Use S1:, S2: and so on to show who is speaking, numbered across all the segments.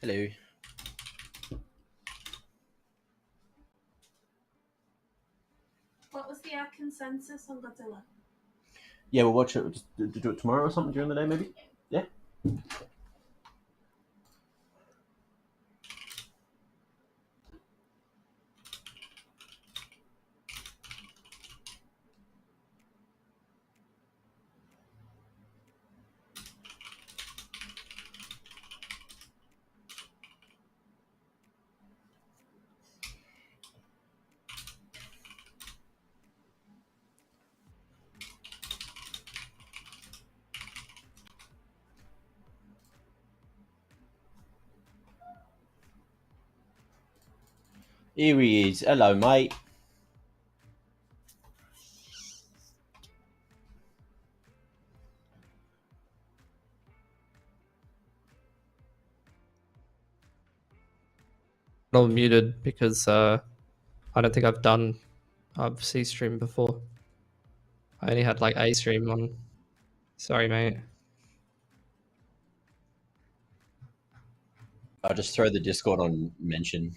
S1: Hello.
S2: What was the consensus on Godzilla?
S1: Yeah, we'll watch it. We'll just do it tomorrow or something during the day, maybe. Yeah. Here he is. Hello, mate.
S3: All muted because I don't think I've done C stream before. I only had like A stream on. Sorry, mate.
S1: I'll just throw the Discord on mention.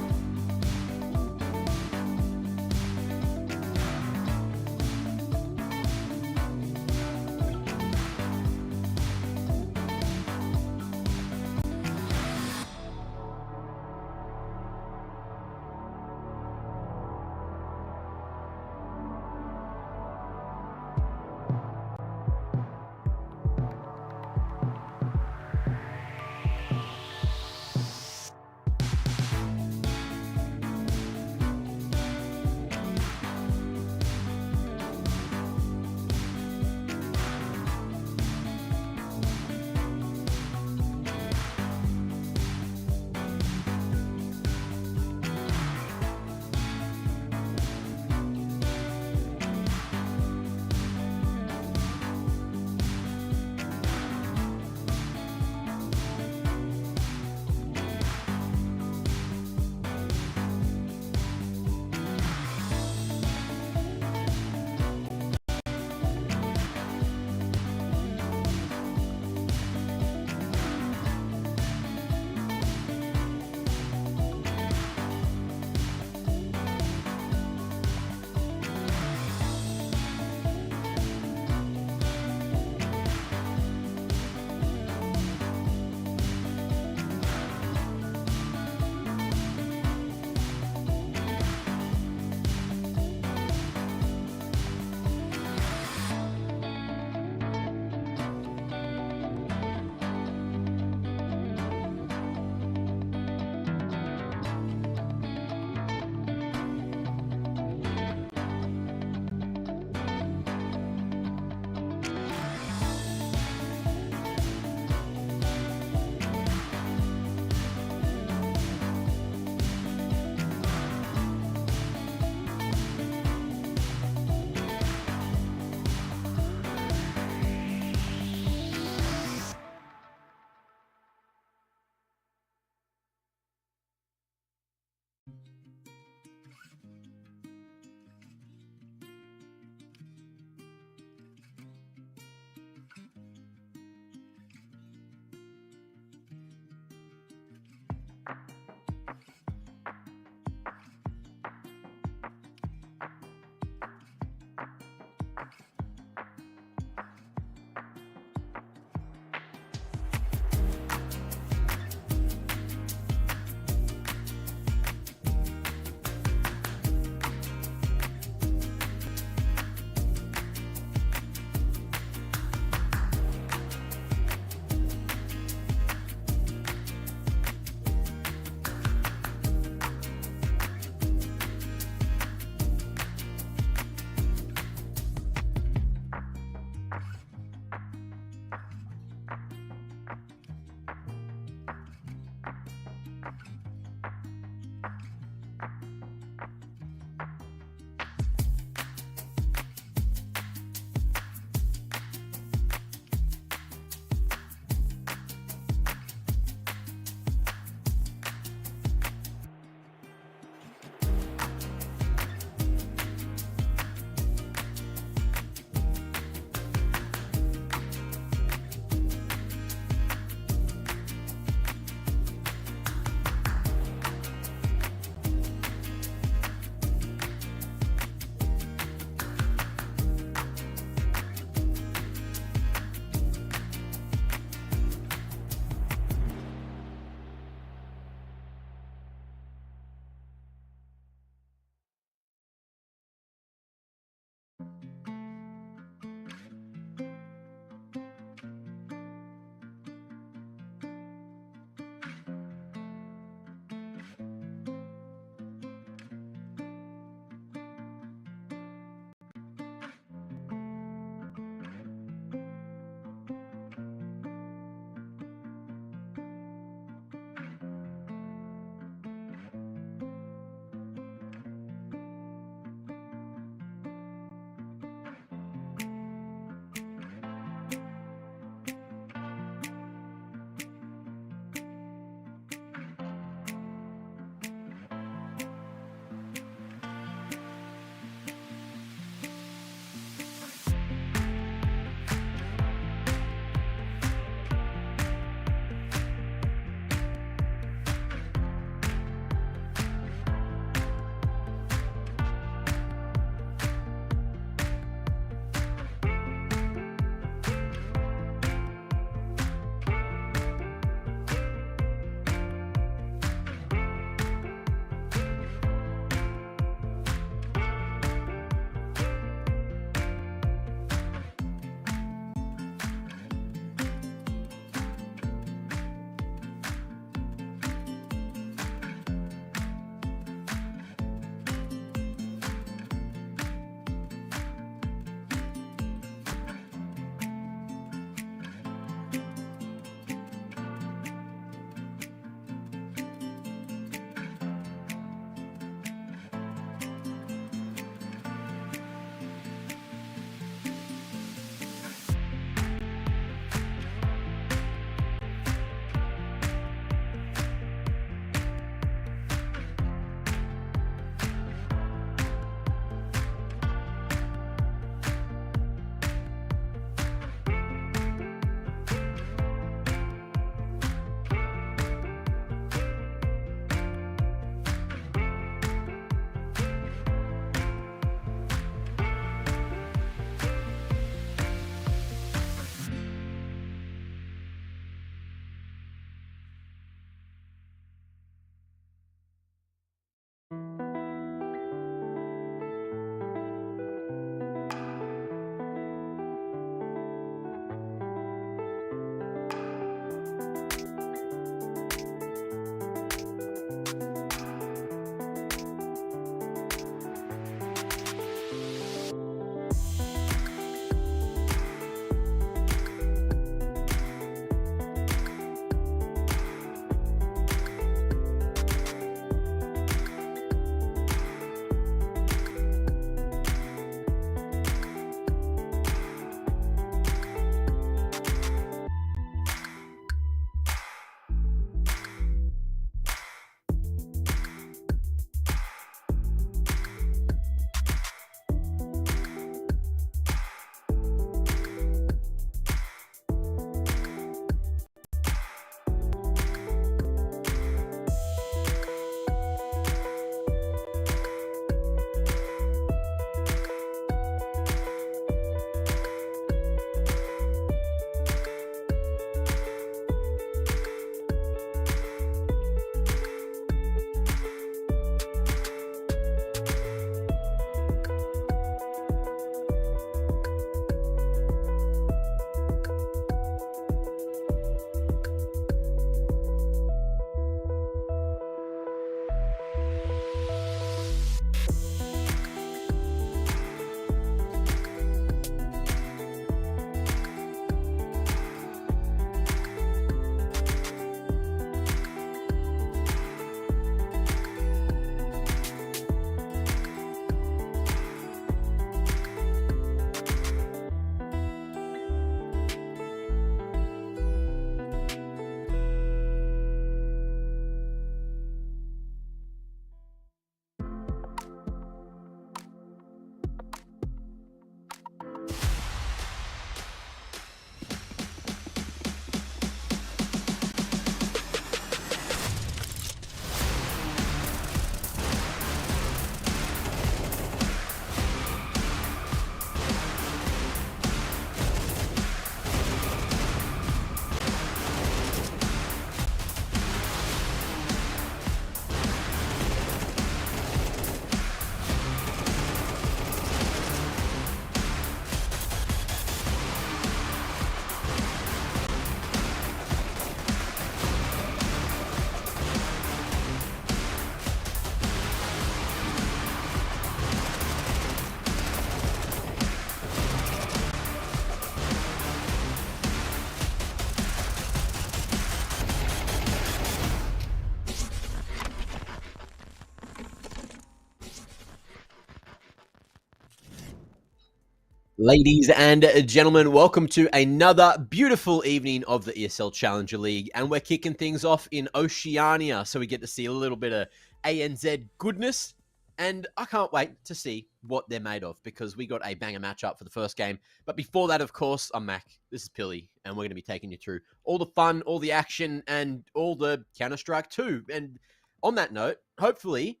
S1: Ladies and gentlemen, welcome to another beautiful evening of the ESL Challenger League, and we're kicking things off in Oceania, so we get to see a little bit of ANZ goodness, and I can't wait to see what they're made of, because we got a banger matchup for the first game. But before that, of course, I'm Mac, this is Pilly, and we're going to be taking you through all the fun, all the action, and all the Counter-Strike too. And on that note, hopefully,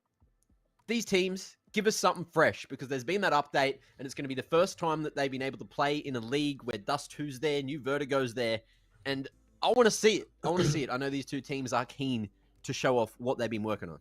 S1: these teams give us something fresh, because there's been that update, and it's going to be the first time that they've been able to play in a league where Dust 2's there, New Vertigo's there, and I want to see it. I want to see it. I know these two teams are keen to show off what they've been working on.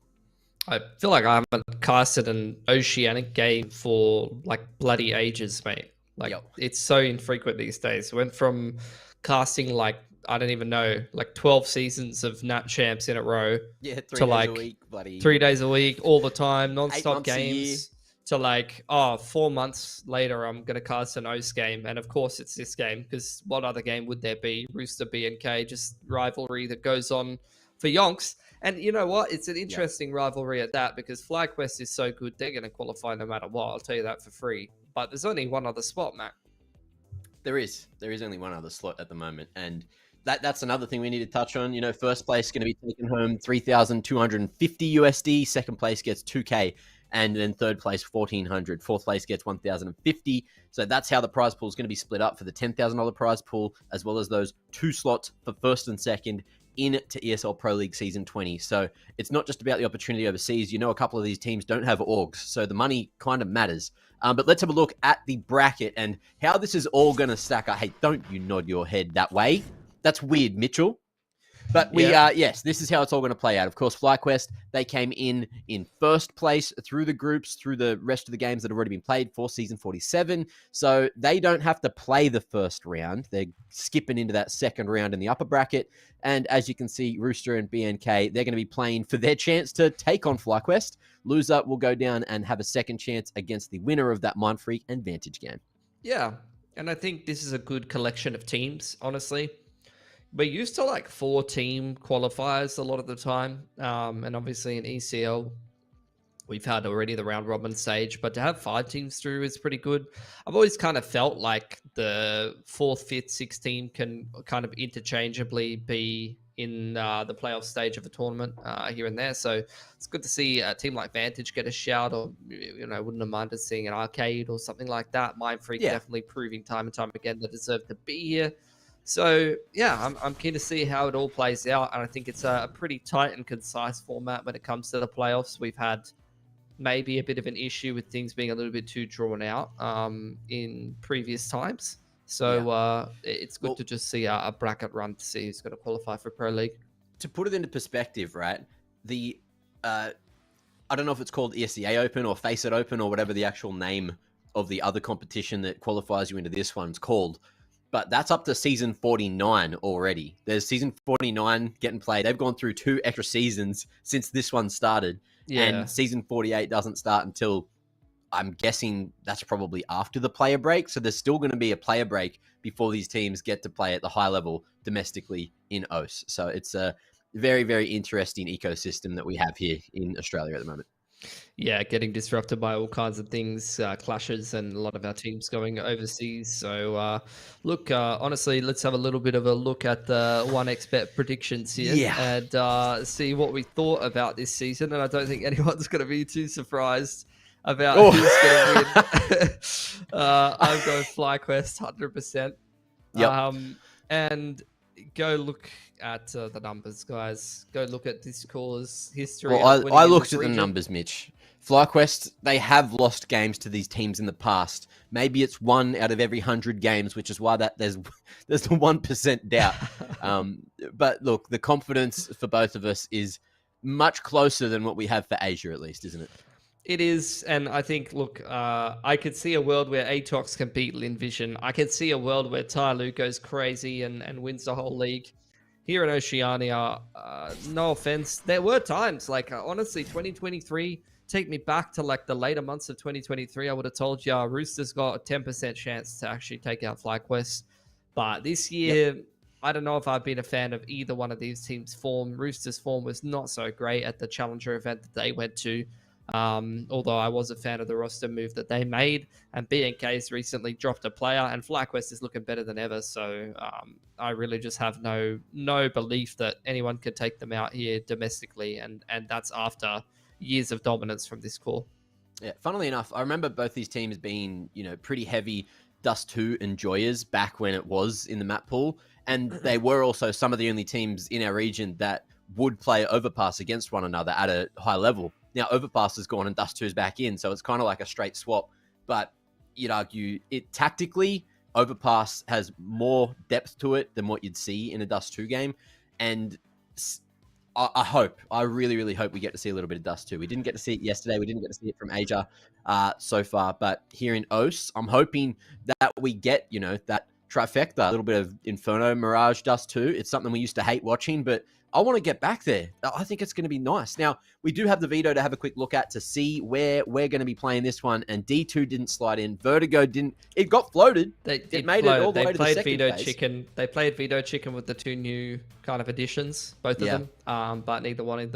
S3: I feel like I haven't casted an Oceanic game for like bloody ages, mate. Like It's so infrequent these days. Went from casting like, I don't even know, like 12 seasons of Nat Champs in a row.
S1: Yeah, 3
S3: to
S1: days
S3: like
S1: a week, bloody
S3: 3 days a week, all the time, non-stop
S1: 8 months a year.
S3: games. To like, 4 months later, I'm going to cast an OCE game. And of course, it's this game, because what other game would there be? Rooster, BNK, just rivalry that goes on for yonks. And you know what? It's an interesting rivalry at that, because FlyQuest is so good, they're going to qualify no matter what. I'll tell you that for free. But there's only one other spot, Matt.
S1: There is only one other slot at the moment, and that's another thing we need to touch on. You know, first place is going to be taking home 3,250 USD. Second place gets 2K, and then third place 1,400. Fourth place gets 1,050. So that's how the prize pool is going to be split up for the $10,000 prize pool, as well as those 2 slots for first and second into ESL Pro League Season 20. So it's not just about the opportunity overseas. You know, a couple of these teams don't have orgs, so the money kind of matters. But let's have a look at the bracket and how this is all going to stack up. Hey, don't you nod your head that way. That's weird, Mitchell. But yes, this is how it's all going to play out. Of course, FlyQuest, they came in first place through the groups, through the rest of the games that have already been played for Season 47. So they don't have to play the first round. They're skipping into that second round in the upper bracket. And as you can see, Rooster and BNK, they're going to be playing for their chance to take on FlyQuest. Loser will go down and have a second chance against the winner of that Mind Freak and Vantage game.
S3: Yeah, and I think this is a good collection of teams, honestly. We're used to like 4-team qualifiers a lot of the time. And obviously in ECL, we've had already the round robin stage, but to have 5 teams through is pretty good. I've always kind of felt like the 4th, 5th, 6th team can kind of interchangeably be in the playoff stage of a tournament here and there. So it's good to see a team like Vantage get a shout, or, you know, wouldn't have minded seeing an Arcade or something like that. Mind Freak definitely proving time and time again they deserve to be here. So, yeah, I'm keen to see how it all plays out. And I think it's a pretty tight and concise format when it comes to the playoffs. We've had maybe a bit of an issue with things being a little bit too drawn out in previous times. So it's good to just see a bracket run to see who's going to qualify for Pro League.
S1: To put it into perspective, right, the I don't know if it's called ESEA Open or Face It Open or whatever the actual name of the other competition that qualifies you into this one's called. But that's up to Season 49 already. There's Season 49 getting played. They've gone through 2 extra seasons since this one started. Yeah. And Season 48 doesn't start until, I'm guessing, that's probably after the player break. So there's still going to be a player break before these teams get to play at the high level domestically in OCE. So it's a very, very interesting ecosystem that we have here in Australia at the moment.
S3: Yeah, getting disrupted by all kinds of things, clashes, and a lot of our teams going overseas. So, look, honestly, let's have a little bit of a look at the 1xBet predictions here and see what we thought about this season. And I don't think anyone's going to be too surprised about who's going to win. I'm going FlyQuest 100%.
S1: Yep.
S3: And go look at the numbers, guys. Go look at this caller's history.
S1: Well, I looked at the numbers, Mitch. FlyQuest, they have lost games to these teams in the past. Maybe it's 1 out of every 100 games, which is why there's the 1% doubt. But look, the confidence for both of us is much closer than what we have for Asia, at least, isn't it?
S3: It is, and I think, look, I could see a world where Atox can beat Linvision. I could see a world where Tyloo goes crazy and wins the whole league. Here in Oceania, no offense, there were times, like, honestly, 2023, take me back to, like, the later months of 2023, I would have told you Rooster's got a 10% chance to actually take out FlyQuest. But this year, I don't know if I've been a fan of either one of these teams' form. Rooster's form was not so great at the Challenger event that they went to. Although I was a fan of the roster move that they made, and BNK's recently dropped a player, and FlyQuest is looking better than ever. So I really just have no belief that anyone could take them out here domestically, and that's after years of dominance from this core.
S1: Yeah, funnily enough, I remember both these teams being, pretty heavy Dust 2 enjoyers back when it was in the map pool. And they were also some of the only teams in our region that would play Overpass against one another at a high level. Now, Overpass has gone and Dust 2's back in, so it's kind of like a straight swap. But you'd argue it tactically, Overpass has more depth to it than what you'd see in a Dust 2 game. And I really, really hope we get to see a little bit of Dust 2. We didn't get to see it yesterday. We didn't get to see it from Asia so far. But here in OCE, I'm hoping that we get, that trifecta, a little bit of Inferno, Mirage, Dust 2. It's something we used to hate watching, but I want to get back there. I think it's going to be nice. Now, we do have the veto to have a quick look at to see where we're going to be playing this one. And D2 didn't slide in. Vertigo didn't. It got floated. It made it all the way to the second phase.
S3: Chicken. They played Veto Chicken with the two new kind of additions, both of them. But neither one of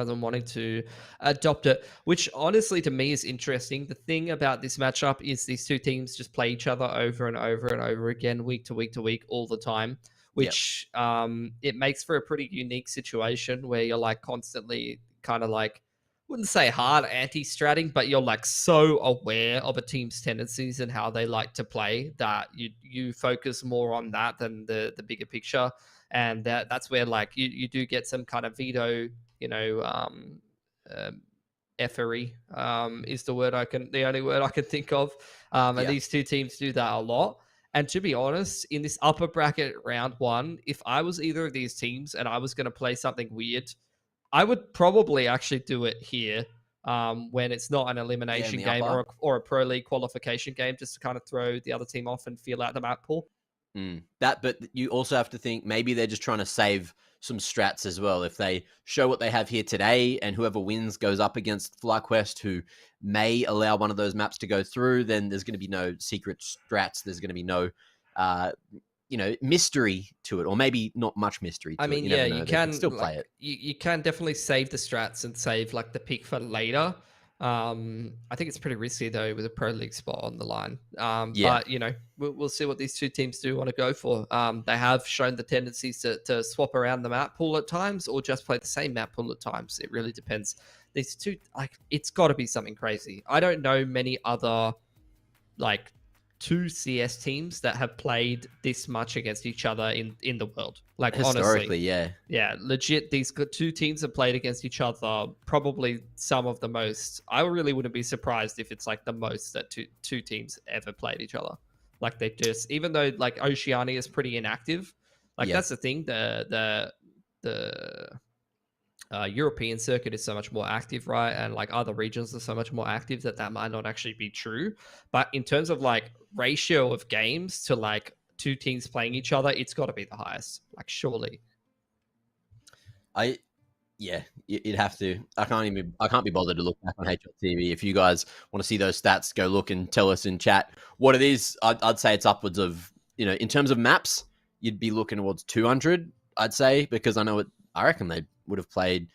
S3: them wanting to adopt it, which honestly to me is interesting. The thing about this matchup is these two teams just play each other over and over and over again, week to week to week, all the time. Which it makes for a pretty unique situation where you're like constantly kind of like, wouldn't say hard anti-stratting, but you're like so aware of a team's tendencies and how they like to play that you focus more on that than the bigger picture. And that's where like you do get some kind of veto, effery is the only word I can think of. And these two teams do that a lot. And to be honest, in this upper bracket round one, if I was either of these teams and I was going to play something weird, I would probably actually do it here when it's not an elimination game or a Pro League qualification game, just to kind of throw the other team off and feel out the map pool.
S1: But you also have to think maybe they're just trying to save some strats as well. If they show what they have here today and whoever wins goes up against FlyQuest, who may allow one of those maps to go through, then there's going to be no secret strats. There's going to be no, mystery to it, or maybe not much mystery to it.
S3: You can
S1: still play it.
S3: You can definitely save the strats and save like the pick for later. I think it's pretty risky though with a Pro League spot on the line. But we'll see what these two teams do want to go for. They have shown the tendencies to swap around the map pool at times, or just play the same map pool at times. It really depends. These two, it's got to be something crazy. I don't know many other two CS teams that have played this much against each other in the world. Like
S1: historically,
S3: honestly, yeah, legit. These two teams have played against each other, probably some of the most. I really wouldn't be surprised if it's like the most that two teams ever played each other. Like they just, even though like Oceania is pretty inactive, that's the thing. The European circuit is so much more active, right? And like other regions are so much more active that might not actually be true. But in terms of like ratio of games to like two teams playing each other, it's got to be the highest, like surely.
S1: You'd have to. I can't be bothered to look back on HLTV. If you guys want to see those stats, go look and tell us in chat what it is. I'd say it's upwards of, in terms of maps, you'd be looking towards 200, I'd say, because I reckon they would have played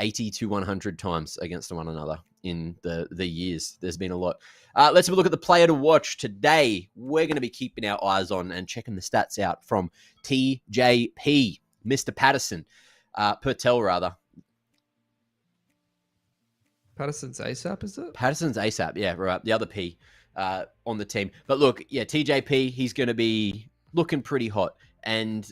S1: 80 to 100 times against one another in the years. There's been a lot. Let's have a look at the player to watch today. We're going to be keeping our eyes on and checking the stats out from TJP, Mr. Patterson. Pertel, rather.
S3: Patterson's ASAP, is it?
S1: Patterson's ASAP, yeah, right. The other P on the team. But look, yeah, TJP, he's going to be looking pretty hot. And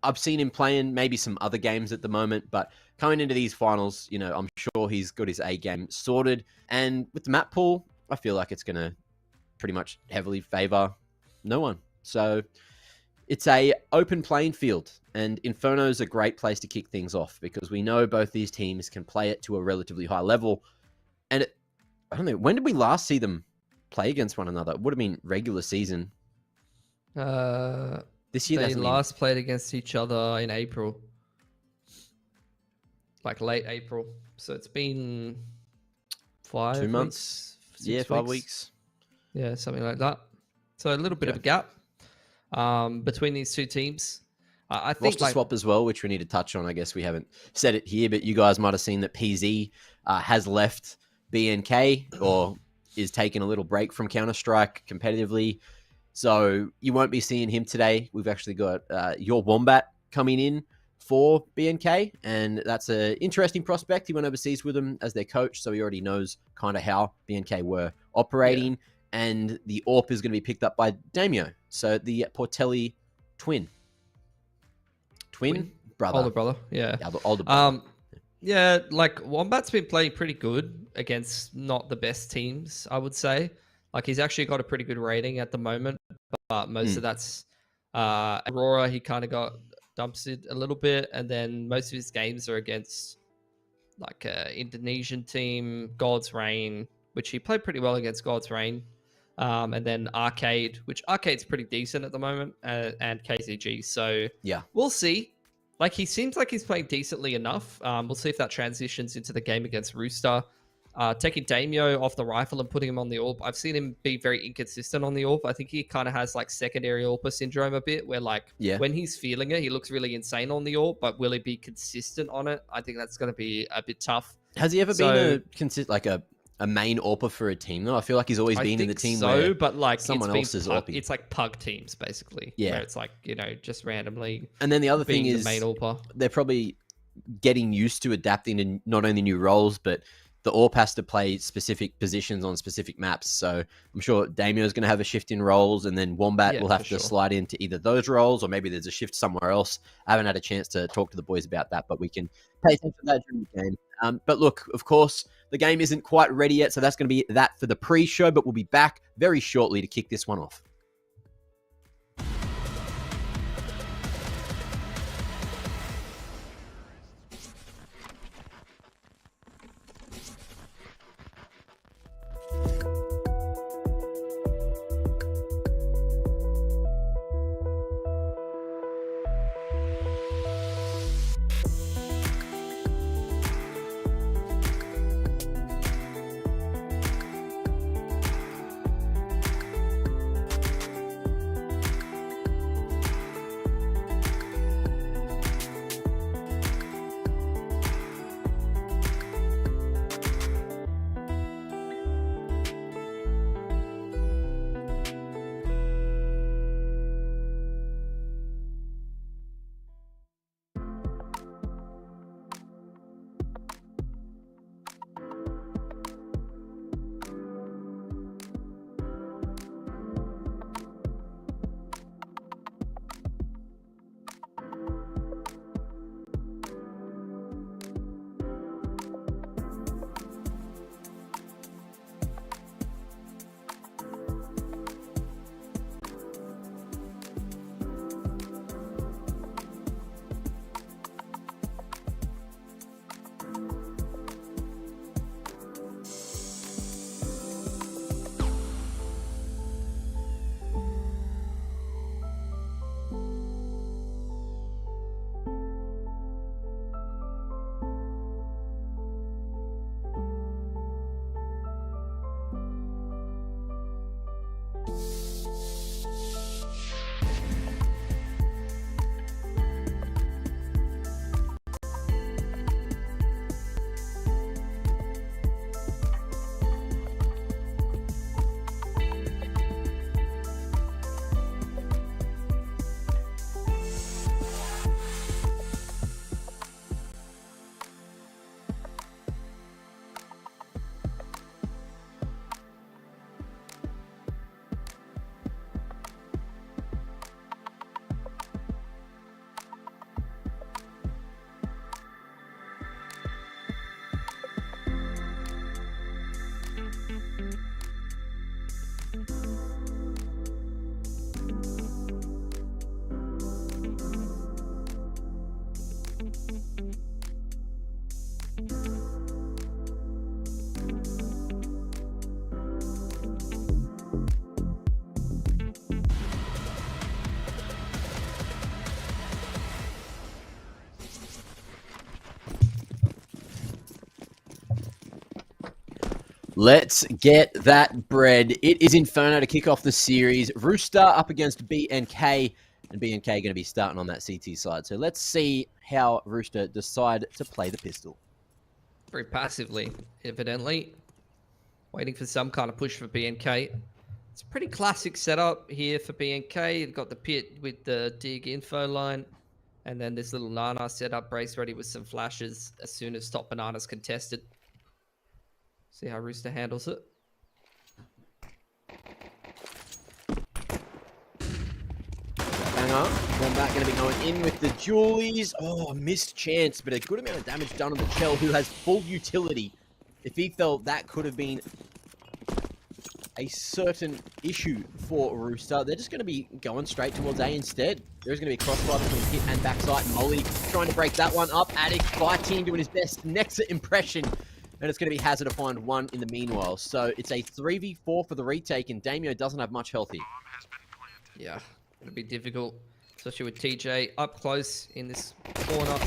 S1: I've seen him playing maybe some other games at the moment, but coming into these finals, I'm sure he's got his A game sorted. And with the map pool, I feel like it's going to pretty much heavily favor no one. So it's a open playing field, and Inferno is a great place to kick things off because we know both these teams can play it to a relatively high level. And I don't know, when did we last see them play against one another? It would have been regular season. This year
S3: they last played against each other in April, like late April. So it's been 5
S1: months.
S3: Weeks,
S1: 6 5 weeks.
S3: Yeah, something like that. So a little bit of a gap between these two teams. I think
S1: roster swap as well, which we need to touch on. I guess we haven't said it here, but you guys might have seen that PZ has left BNK or is taking a little break from Counter-Strike competitively. So you won't be seeing him today. We've actually got your Wombat coming in for BNK, and that's an interesting prospect. He went overseas with them as their coach, so he already knows kind of how BNK were operating. Yeah. And the AWP is going to be picked up by Damio. So the Portelli twin brother.
S3: Older brother, yeah.
S1: Yeah, the older brother.
S3: Yeah, like Wombat's been playing pretty good against not the best teams, I would say. Like he's actually got a pretty good rating at the moment, but most of that's Aurora. He kind of got dumpstered a little bit, and then most of his games are against like an Indonesian team, God's Reign, which he played pretty well against God's Reign, and then Arcade, which Arcade's pretty decent at the moment, and KCG. So
S1: yeah,
S3: we'll see. Like he seems like he's playing decently enough. We'll see if that transitions into the game against Rooster. Taking Damio off the rifle and putting him on the AWP. I've seen him be very inconsistent on the AWP. I think he kind of has like secondary AWPer syndrome a bit, where like when he's feeling it, he looks really insane on the AWP, but will he be consistent on it? I think that's going to be a bit tough.
S1: Has he ever been a main AWPer for a team though? I feel like he's always been in the team where
S3: but like
S1: someone else is AWPing.
S3: It's like pug teams basically.
S1: Yeah,
S3: where it's like, you know, just randomly.
S1: And then the other thing is
S3: the main AWPer.
S1: They're probably getting used to adapting to not only new roles, but the AWP has to play specific positions on specific maps. So I'm sure Damio is going to have a shift in roles, and then Wombat will have to slide into either those roles, or maybe there's a shift somewhere else. I haven't had a chance to talk to the boys about that, but we can pay attention to that during the game. But look, of course, the game isn't quite ready yet, so that's going to be that for the pre-show, but we'll be back very shortly to kick this one off. Let's get that bread. It is Inferno to kick off the series. Rooster up against BNK, and BNK going to be starting on that CT side. So let's see how Rooster decide to play the pistol.
S3: Very passively, evidently. waiting for some kind of push for BNK. It's a pretty classic setup here for BNK. You've got the pit with the dig info line, and then this little Nana setup, brace ready with some flashes as soon as top banana's contested. See how Rooster handles it.
S1: Banger. Wombat going to be going in with the Julies. Oh, missed chance, but a good amount of damage done on the Chell, who has full utility. If he felt that could have been a certain issue for Rooster, they're just going to be going straight towards A instead. There's going to be a crossfire between Hit and backside. Molly trying to break that one up. Addict fighting, doing his best Nexa impression. And it's going to be Hazard to find one in the meanwhile. So it's a 3v4 for the retake, and Damio doesn't have much health here.
S3: Yeah, it'll be difficult, especially with TJ up close in this corner.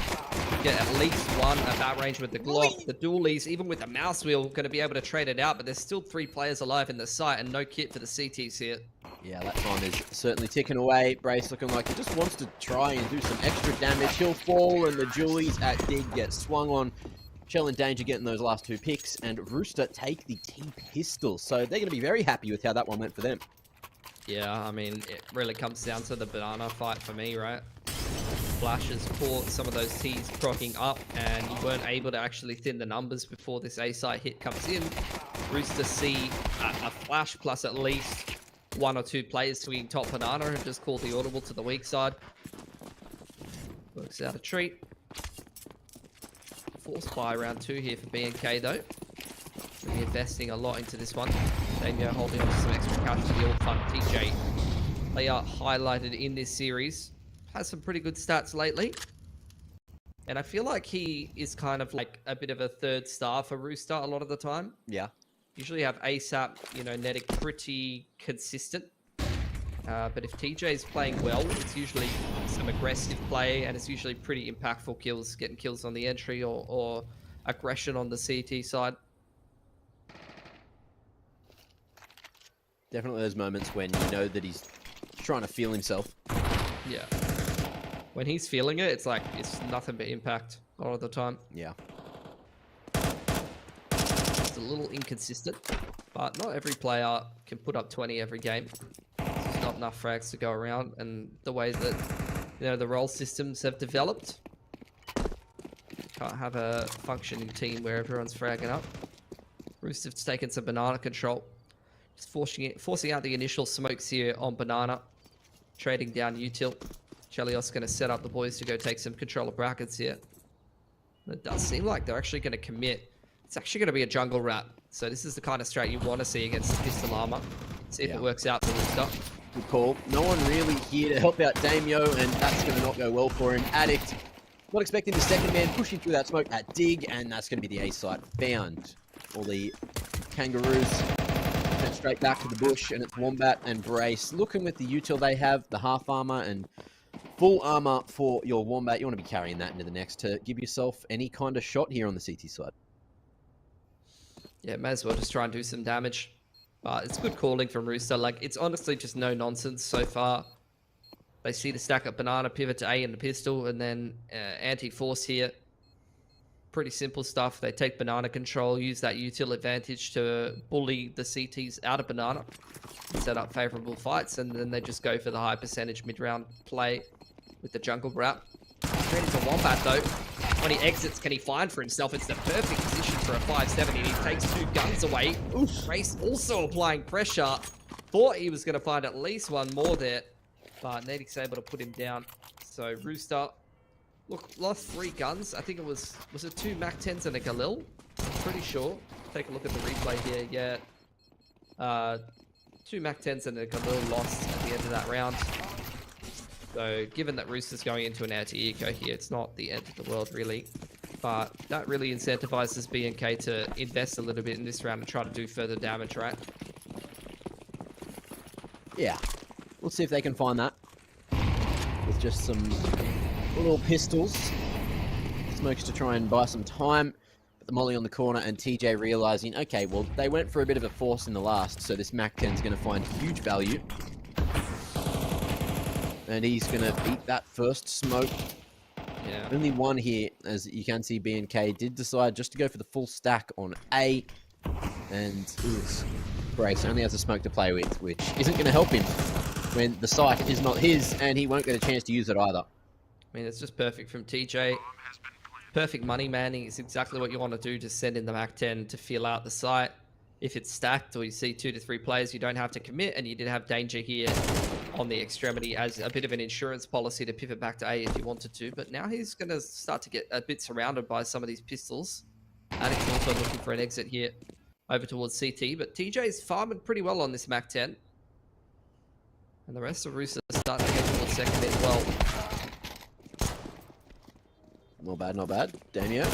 S3: Get at least one at that range with the Glock. The dualies, even with the mouse wheel, going to be able to trade it out, but there's still 3 players alive in the site and no kit for the CTs here. Yeah,
S1: that time is certainly ticking away. Brace looking like he just wants to try and do some extra damage. He'll fall, and the Julies at dig get swung on. Chell in danger getting those last 2 picks, and Rooster take the T-pistol. So they're going to be very happy with how that one went for them.
S3: Yeah, I mean, it really comes down to the banana fight for me, right? Flashes caught some of those T's crocking up, and you weren't able to actually thin the numbers before this A-side hit comes in. Rooster see a flash plus at least 1 or 2 players swinging top banana and just called the audible to the weak side. Works out a treat. Forced by round 2 here for BNK though. Really investing a lot into this one. Damio holding on to some extra cash to the all fun TJ. They are highlighted in this series. Has some pretty good stats lately. And I feel like he is kind of like a bit of a third star for Rooster a lot of the time.
S1: Yeah.
S3: Usually have ASAP, you know, netting pretty consistent. But if TJ is playing well, it's usually some aggressive play, and it's usually pretty impactful kills, getting kills on the entry or aggression on the CT side.
S1: Definitely those moments when you know that he's trying to feel himself.
S3: Yeah. When he's feeling it, it's like, it's nothing but impact a lot of the time.
S1: Yeah.
S3: It's a little inconsistent, but not every player can put up 20 every game. There's not enough frags to go around, and the ways that, you know, the role systems have developed, can't have a functioning team where everyone's fragging up. Rooster's taken some banana control, just forcing out the initial smokes here on banana, trading down util. Chelios going to set up the boys to go take some control of brackets here. It does seem like they're actually going to commit. It's actually going to be a jungle wrap. So this is the kind of strat you want to see against Pistol Armor. See if it works out for Rooster.
S1: Good call. No one really here to help out Damio, and that's going to not go well for him. Addict, not expecting the second man pushing through that smoke at dig, and that's going to be the A site found. All the Kangaroos went straight back to the bush, and it's Wombat and Brace. Looking with the util they have, the half armor and full armor for your Wombat. You want to be carrying that into the next to give yourself any kind of shot here on the CT side. Yeah,
S3: may as well just try and do some damage. But it's good calling from Rooster. Like, it's honestly just no nonsense so far. They see the stack up banana, pivot to A and the pistol, and then anti-force here. Pretty simple stuff. They take banana control, use that util advantage to bully the CTs out of banana, set up favorable fights, and then they just go for the high percentage mid-round play with the jungle wrap. Straight into Wombat though. When he exits, can he find for himself? It's the perfect position for a 570, and he takes 2 guns away. Oof. Race also applying pressure. Thought he was going to find at least one more there, but Nadik's able to put him down. So Rooster, look, lost 3 guns. I think it was it 2 MAC-10s and a Galil? I'm pretty sure. Take a look at the replay here. Yeah. 2 MAC-10s and a Galil lost at the end of that round. So given that Rooster's going into an anti-eco here, it's not the end of the world really. But that really incentivizes BNK to invest a little bit in this round and try to do further damage, right?
S1: Yeah. We'll see if they can find that. With just some little pistols. Smokes to try and buy some time. But the molly on the corner, and TJ realizing, okay, well, they went for a bit of a force in the last, so this MAC-10 is going to find huge value. And he's going to beat that first smoke.
S3: Yeah.
S1: Only one here, as you can see, BNK did decide just to go for the full stack on A. And Brace only has a smoke to play with, which isn't going to help him when the site is not his, and he won't get a chance to use it either.
S3: I mean, it's just perfect from TJ. Perfect money manning is exactly what you want to do to send in the MAC-10 to fill out the site. If it's stacked or you see 2 to 3 players, you don't have to commit, and you did have danger here on the extremity as a bit of an insurance policy to pivot back to A if you wanted to. But now he's going to start to get a bit surrounded by some of these pistols. Addict's also looking for an exit here over towards CT, but TJ's farming pretty well on this MAC-10. And the rest of Rooster starting to head towards second mid as well.
S1: Not bad, not bad. Damio.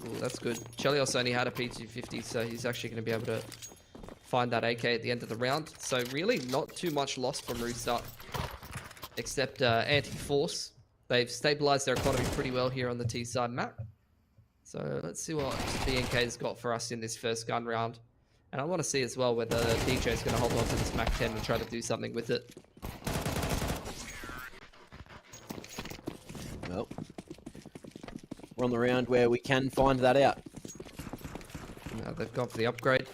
S3: Ooh, that's good. Chelios only had a P250, so he's actually going to be able to find that AK at the end of the round. So really not too much loss from Rooster, except anti-force. They've stabilized their economy pretty well here on the T side map. So let's see what BNK's got for us in this first gun round. And I want to see as well whether DJ's going to hold on to this MAC-10 and try to do something with it.
S1: Well, we're on the round where we can find that out.
S3: They've gone for the upgrade.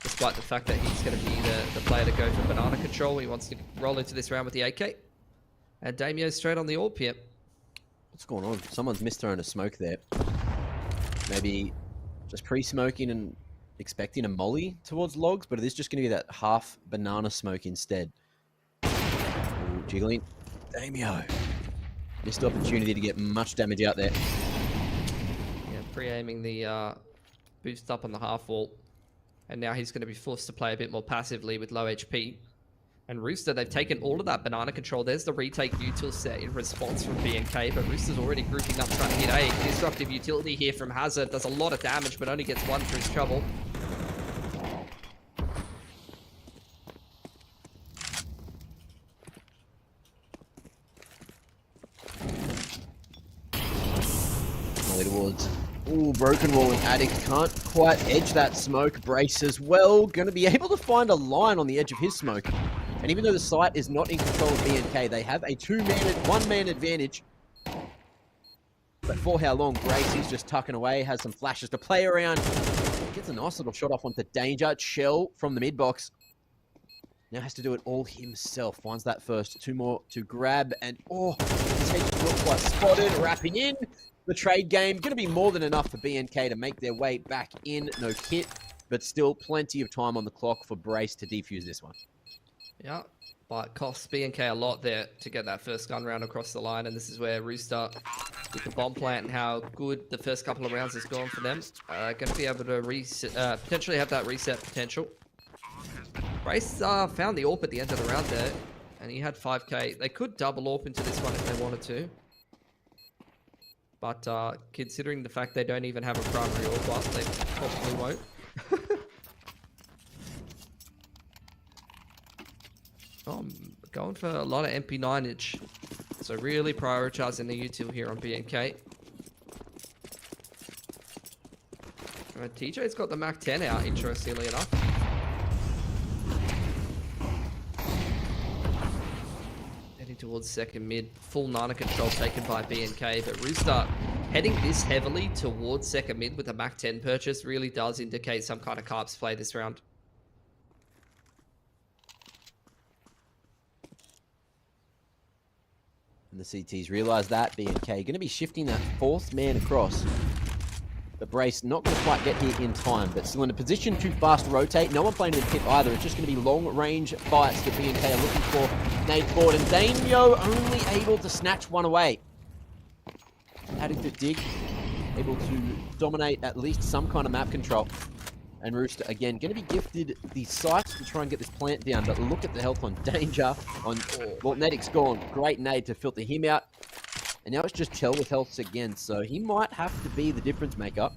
S3: Despite the fact that he's going to be the player to go for banana control. He wants to roll into this round with the AK. And Damio's straight on the AWP here.
S1: What's going on? Someone's misthrowing a smoke there. Maybe just pre-smoking and expecting a molly towards logs, but it is just going to be that half banana smoke instead. Ooh, jiggling. Damio. Missed opportunity to get much damage out there.
S3: Yeah, pre-aiming the boost up on the half wall. And now he's going to be forced to play a bit more passively with low HP. And Rooster, they've taken all of that banana control. There's the retake util set in response from BNK, but Rooster's already grouping up trying to hit A. Disruptive utility here from Hazard. Does a lot of damage, but only gets 1 for his trouble.
S1: Towards. Ooh, broken wall and Addict can't quite edge that smoke. Brace as well. Going to be able to find a line on the edge of his smoke. And even though the site is not in control of BNK, they have a one-man advantage. But for how long? Brace is just tucking away, has some flashes to play around. Gets a nice little shot off onto Danger. Shell from the mid-box. Now has to do it all himself. Finds that first. 2 more to grab. And, his head's not quite spotted. Wrapping in. The trade game, going to be more than enough for BNK to make their way back in. No kit, but still plenty of time on the clock for Brace to defuse this one.
S3: Yeah, but it costs BNK a lot there to get that first gun round across the line. And this is where Rooster, with the bomb plant and how good the first couple of rounds has gone for them, going to be able to potentially have that reset potential. Brace found the AWP at the end of the round there, and he had 5k. They could double AWP into this one if they wanted to. But considering the fact they don't even have a primary AWP up, they probably won't. Going for a lot of MP9-age. So really prioritizing the util here on BNK. TJ's got the MAC-10 out, interestingly enough. Heading towards second mid. Full Nana control taken by BNK, but Rooster heading this heavily towards second mid with a MAC-10 purchase really does indicate some kind of carps play this round.
S1: And the CTs realise that. BNK going to be shifting that 4th man across. But Brace not going to quite get here in time, but still in a position to fast rotate. No one playing in the pit either. It's just going to be long-range fights that BNK are looking for. Nade forward, and Damio only able to snatch one away. Adding to dig, able to dominate at least some kind of map control. And Rooster, again, going to be gifted the site to try and get this plant down, but look at the health on Danger. Well, Nedic's gone. Great nade to filter him out. And now it's just Chell with healths again, so he might have to be the difference maker.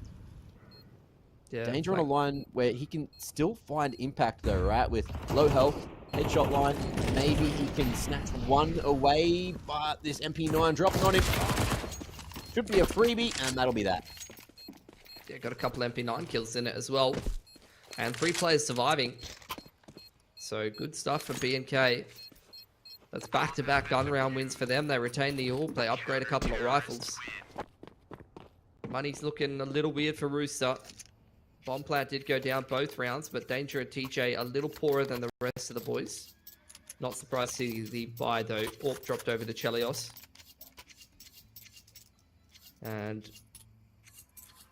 S1: Yeah, Danger on a line where he can still find impact though, right? With low health, headshot line, maybe he can snatch one away, but this MP9 dropping on him. Should be a freebie, and that'll be that.
S3: Yeah, got a couple MP9 kills in it as well. And 3 players surviving. So good stuff for BNK. That's back-to-back gun round wins for them. They retain the AWP. They upgrade a couple of rifles. Money's looking a little weird for Rooster. Bomb plant did go down both rounds, but Danger and TJ a little poorer than the rest of the boys. Not surprised to see the buy though. Orc dropped over to Chelios. And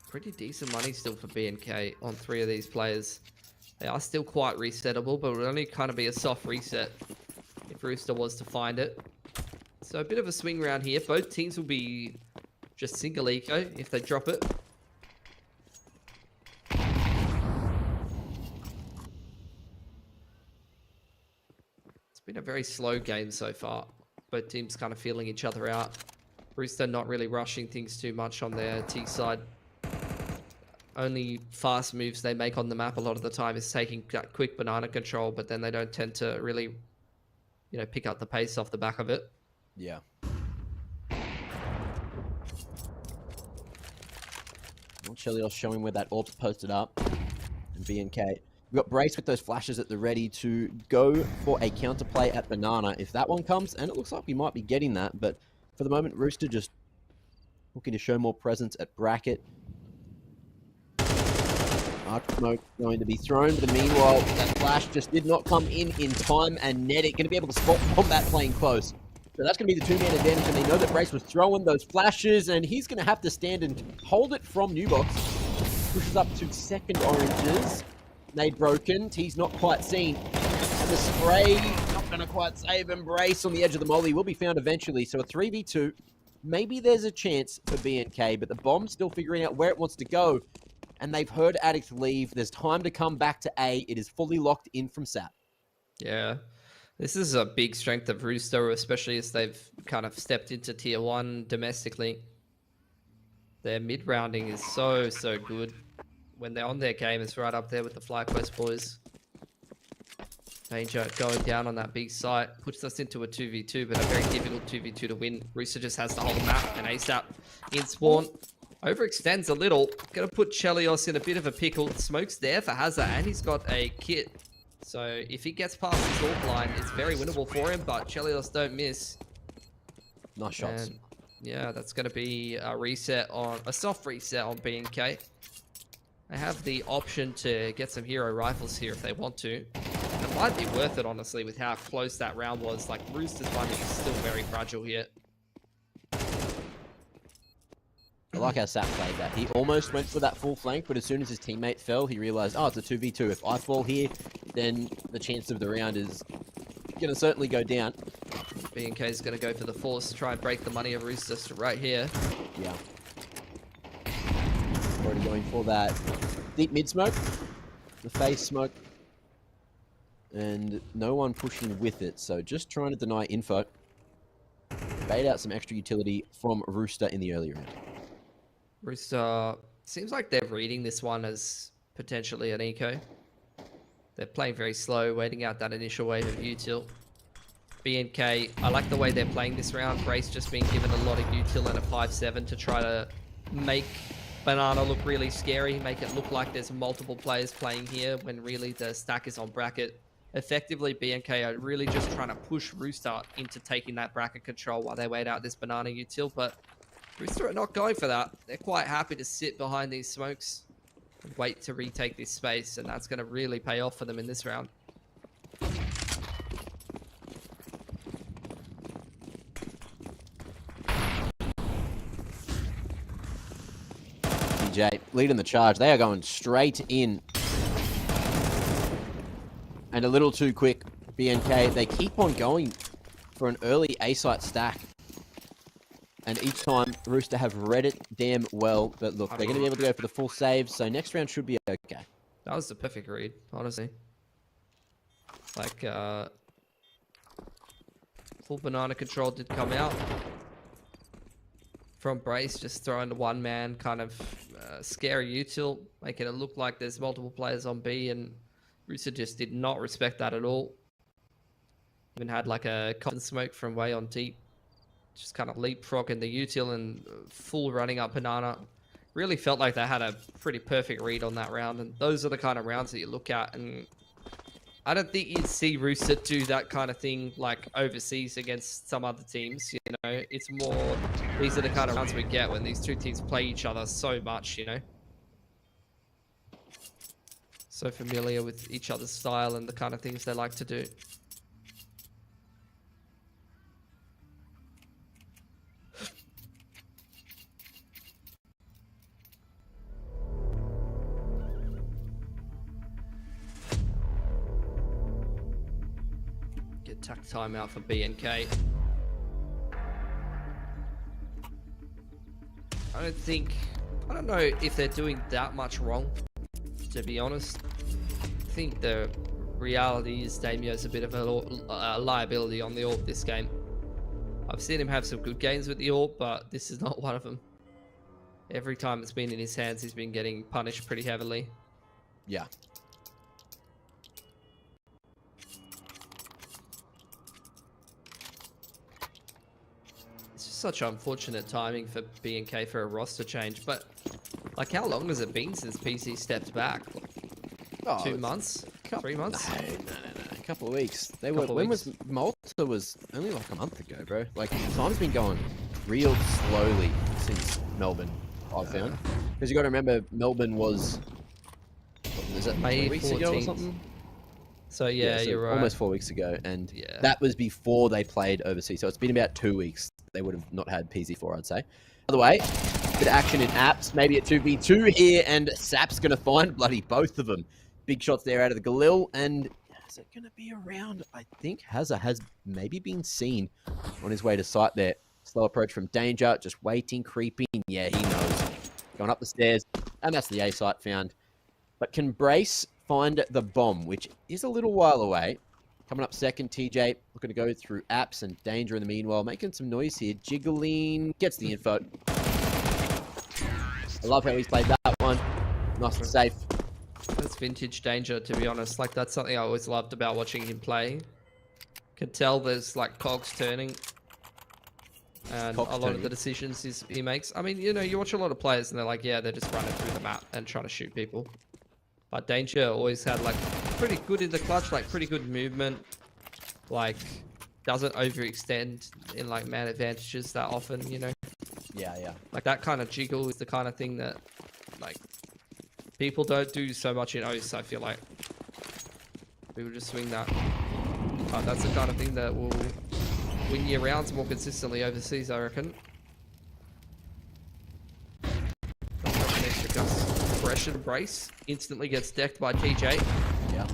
S3: pretty decent money still for BNK on 3 of these players. They are still quite resettable, but it would only kind of be a soft reset if Rooster was to find it. So a bit of a swing round here. Both teams will be just single eco if they drop it. It's been a very slow game so far. Both teams kind of feeling each other out. Rooster not really rushing things too much on their T side. Only fast moves they make on the map a lot of the time is taking that quick banana control, but then they don't tend to really, you know, pick up the pace off the back of it.
S1: Yeah. Well, Chelios showing where that orb's posted up. And BNK. We've got Brace with those flashes at the ready to go for a counterplay at banana if that one comes, and it looks like we might be getting that, but for the moment, Rooster just looking to show more presence at bracket. Arc smoke going to be thrown, but meanwhile, that flash just did not come in time, and Nedic going to be able to spot combat playing close. So that's going to be the 2-man advantage, and they know that Brace was throwing those flashes, and he's going to have to stand and hold it from Nubox. Pushes up to second oranges. Nade broken. T's not quite seen. And the spray not going to quite save him. Brace on the edge of the molly will be found eventually. So a 3v2. Maybe there's a chance for BNK, but the bomb's still figuring out where it wants to go. And they've heard Addict leave. There's time to come back to A. It is fully locked in from SAP.
S3: Yeah. This is a big strength of Rooster, especially as they've kind of stepped into tier 1 domestically. Their mid-rounding is so good. When they're on their game, it's right up there with the FlyQuest boys. Danger going down on that big site. Puts us into a 2v2, but a very difficult 2v2 to win. Rooster just has the whole map, and ASAP in spawn. Overextends a little. Gonna put Chelios in a bit of a pickle. Smoke's there for Hazza, and he's got a kit. So if he gets past his AWP line, it's very winnable for him, but Chelios don't miss.
S1: Nice shots.
S3: And yeah, that's going to be a soft reset on BNK. They have the option to get some hero rifles here if they want to. And it might be worth it, honestly, with how close that round was. Like, Rooster's money is still very fragile here.
S1: I like how Sap played that. He almost went for that full flank, but as soon as his teammate fell, he realized, oh, it's a 2v2. If I fall here, then the chance of the round is going to certainly go down.
S3: BNK is going to go for the force to try and break the money of Rooster right here.
S1: Yeah. Already going for that deep mid smoke, the face smoke, and no one pushing with it. So just trying to deny info. Bait out some extra utility from Rooster in the early round.
S3: Rooster seems like they're reading this one as potentially an eco. They're playing very slow, waiting out that initial wave of util. BNK, I like the way they're playing this round. Brace just being given a lot of util and a 5-7 to try to make Banana look really scary, make it look like there's multiple players playing here when really the stack is on bracket. Effectively, BNK are really just trying to push Rooster into taking that bracket control while they wait out this Banana util, but Rooster are not going for that. They're quite happy to sit behind these smokes and wait to retake this space, and that's going to really pay off for them in this round.
S1: DJ leading the charge. They are going straight in. And a little too quick. BNK, they keep on going for an early A-site stack. And each time, Rooster have read it damn well. But look, they're going to be able to go for the full save. So next round should be okay.
S3: That was the perfect read, honestly. Like, full Banana control did come out. From Brace, just throwing the one-man kind of scary util, making it look like there's multiple players on B, and Rooster just did not respect that at all. Even had like a coffin smoke from way on deep. Just kind of leapfrogging the util and full running up Banana. Really felt like they had a pretty perfect read on that round, and those are the kind of rounds that you look at, and I don't think you'd see Rooster do that kind of thing like overseas against some other teams. You know, it's more these are the kind of rounds we get when these two teams play each other so much. You know, so familiar with each other's style and the kind of things they like to do. Attack timeout for BNK. I don't know if they're doing that much wrong, to be honest. I think the reality is Damio's a bit of a liability on the AWP this game. I've seen him have some good games with the AWP, but this is not one of them. Every time it's been in his hands, he's been getting punished pretty heavily.
S1: Yeah.
S3: It's just such unfortunate timing for BNK for a roster change. But, like, how long has it been since PC stepped back?
S1: Oh,
S3: 2 months? 3 months?
S1: No. A couple of weeks. When was Malta was only like a month ago, bro. Like, time's been going real slowly since Melbourne, I've found. Because you got to remember, Melbourne was that
S3: May
S1: 3 weeks ago or
S3: 14th.
S1: something?
S3: So so you're right.
S1: Almost 4 weeks ago, and
S3: Yeah.
S1: that was before they played overseas. So it's been about 2 weeks. They would have not had PZ4, I'd say. By the way, bit of action in apps, maybe a 2v2 here, and Sap's going to find bloody both of them. Big shots there out of the Galil, and is it going to be around? I think Hazza has maybe been seen on his way to site there. Slow approach from Danger, just waiting, creeping. Yeah, he knows. Going up the stairs, and that's the A site found. But can Brace find the bomb, which is a little while away? Coming up second, TJ looking to go through apps and Danger in the meanwhile, making some noise here. Jiggling, gets the info. I love how he's played that one. Nice and safe.
S3: That's vintage Danger, to be honest. Like, that's something I always loved about watching him play. Could tell there's, like, cogs turning. And a lot of the decisions he makes. I mean, you know, you watch a lot of players and they're like, yeah, they're just running through the map and trying to shoot people. But Danger always had, like, pretty good in the clutch, like, pretty good movement. Like, doesn't overextend in, like, man advantages that often, you know?
S1: Yeah.
S3: Like, that kind of jiggle is the kind of thing that, like, people don't do so much in OCE, I feel like. People just swing that. But that's the kind of thing that will win you rounds more consistently overseas, I reckon. Fresh and Brace instantly gets decked by TJ.
S1: Yeah.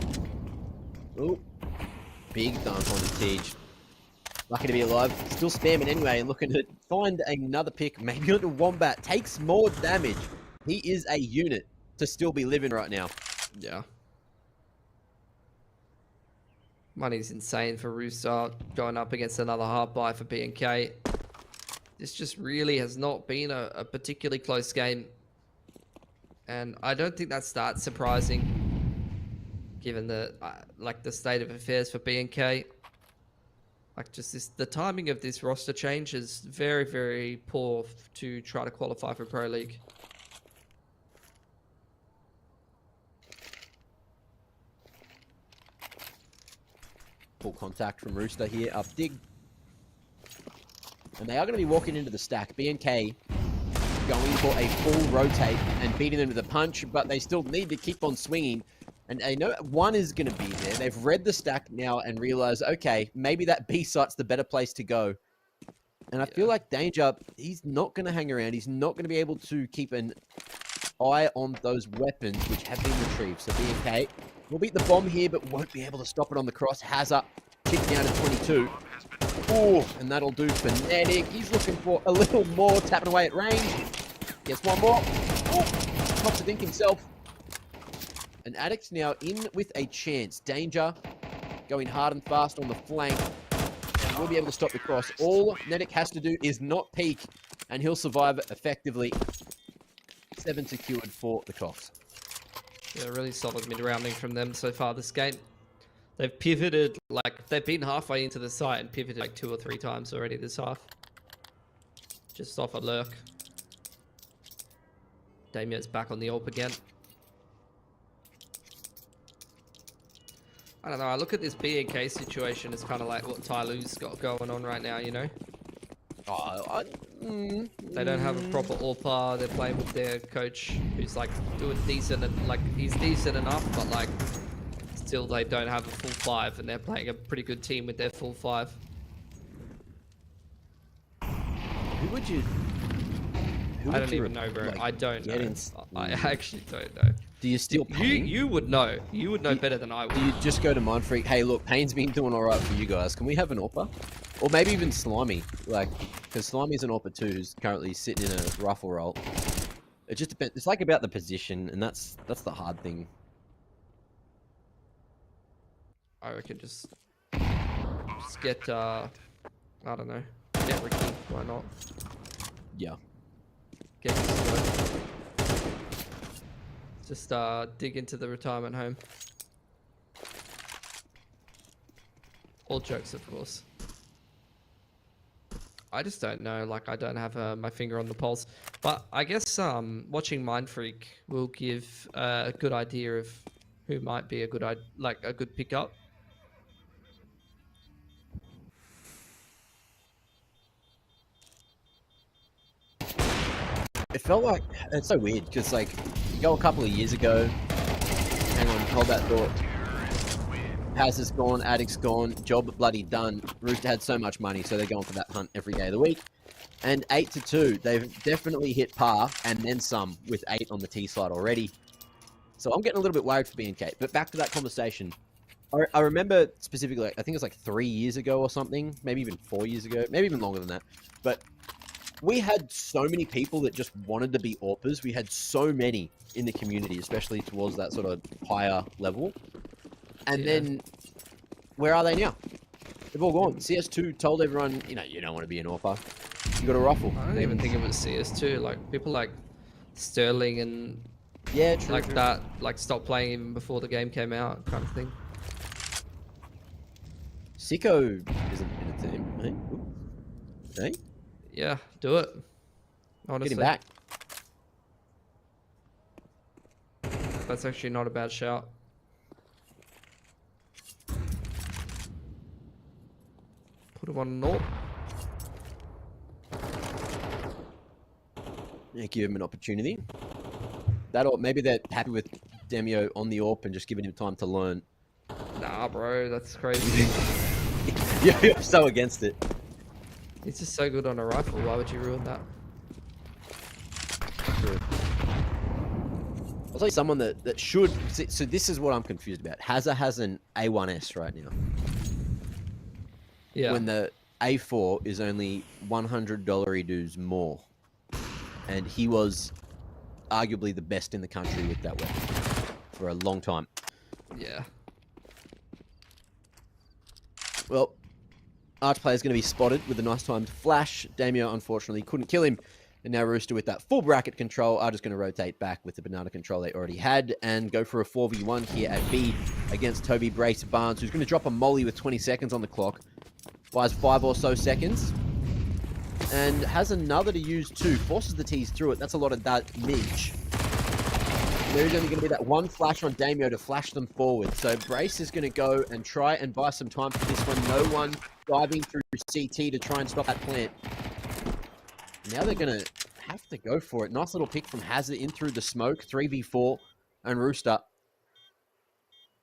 S1: Ooh. Big dunk on the Tej. Lucky to be alive. Still spamming anyway and looking to find another pick. Maybe onto Wombat. Takes more damage. He is a unit to still be living right now.
S3: Yeah. Money's insane for Rooster going up against another hard buy for BNK. This just really has not been a particularly close game. And I don't think that's that surprising, given the like the state of affairs for BNK. Like, just the timing of this roster change is very, very poor to try to qualify for Pro League.
S1: Full contact from Rooster here, up dig. And they are going to be walking into the stack. BNK going for a full rotate and beating them with a punch, but they still need to keep on swinging. And they know one is going to be there. They've read the stack now and realized, okay, maybe that B site's the better place to go. And I feel like Danger, he's not going to hang around. He's not going to be able to keep an eye on those weapons which have been retrieved. So BNK will beat the bomb here, but won't be able to stop it on the cross. Hazza kicked down to 22. Oh, and that'll do Fnatic. He's looking for a little more, tapping away at range. Gets one more. Oh, pops a dink himself. And Addict's now in with a chance. Danger going hard and fast on the flank. And we'll be able to stop the cross. All Fnatic has to do is not peek, and he'll survive effectively. 7 secured for the Coffs.
S3: Yeah, really solid mid-rounding from them so far this game. They've pivoted, like, they've been halfway into the site and pivoted like 2 or 3 times already this half. Just off a lurk. Damio's back on the AWP again. I don't know. I look at this BAK situation as kind of like what Tyloo's got going on right now, you know? They don't have a proper AWPA. They're playing with their coach who's like doing decent and like he's decent enough, but like still they don't have a full 5 and they're playing a pretty good team with their full 5.
S1: Who would you?
S3: I don't even know, bro.
S1: Like,
S3: I don't know. I actually don't know.
S1: Do you steal Pain?
S3: You would know. You would know better than I would.
S1: Do you just go to Mindfreak? Hey, look, Pain's been doing all right for you guys. Can we have an AWPA? Or maybe even Slimy, like, because Slimy's an AWPA too, who's currently sitting in a rifle role. It just depends. It's like about the position, and that's the hard thing.
S3: I reckon just get I don't know, get Ricky. Why not?
S1: Yeah.
S3: Get just dig into the retirement home. All jokes, of course. I just don't know. Like, I don't have my finger on the pulse. But I guess watching Mindfreak will give a good idea of who might be a good pickup.
S1: It felt like it's so weird because like you go a couple of years ago. Hang on, hold that thought. House is gone, Addict's gone, job bloody done. Rooster had so much money, so they're going for that hunt every day of the week. And 8-2, they've definitely hit par and then some with 8 on the T slide already. So I'm getting a little bit worried for BNK. But back to that conversation. I remember specifically, like, I think it was like 3 years ago or something, maybe even 4 years ago, maybe even longer than that. But we had so many people that just wanted to be AWPers. We had so many in the community, especially towards that sort of higher level. And then, where are they now? They've all gone. CS2 told everyone, you know, you don't want to be an AWPer. You got to ruffle.
S3: I don't even think it was CS2. Like, people like Sterling and
S1: true.
S3: that, like, stopped playing even before the game came out, kind of thing.
S1: Sicko isn't in a team, hey? Hey?
S3: Yeah, do it. Honestly.
S1: Get him back.
S3: That's actually not a bad shout. Put him on an AWP.
S1: Yeah, give him an opportunity. That, or maybe they're happy with Demio on the AWP and just giving him time to learn.
S3: Nah, bro, that's crazy.
S1: Yeah, you're so against it.
S3: He's just so good on a rifle. Why would you ruin that?
S1: True. I'll tell you someone that should. So this is what I'm confused about. Hazza has an A1S right now.
S3: Yeah.
S1: When the A4 is only $100 dues more, and he was arguably the best in the country with that weapon for a long time.
S3: Yeah.
S1: Well, Archplayer's going to be spotted with a nice timed flash. Damio unfortunately couldn't kill him. And now Rooster with that full bracket control are just going to rotate back with the banana control they already had and go for a 4v1 here at B against Toby Brace Barnes, who's going to drop a molly with 20 seconds on the clock. Buys 5 or so seconds. And has another to use too. Forces the T's through it. That's a lot of damage. There's only going to be that one flash on Damio to flash them forward. So Brace is going to go and try and buy some time for this one. No one diving through CT to try and stop that plant. Now they're going to have to go for it. Nice little pick from Hazard in through the smoke. 3v4 and Rooster.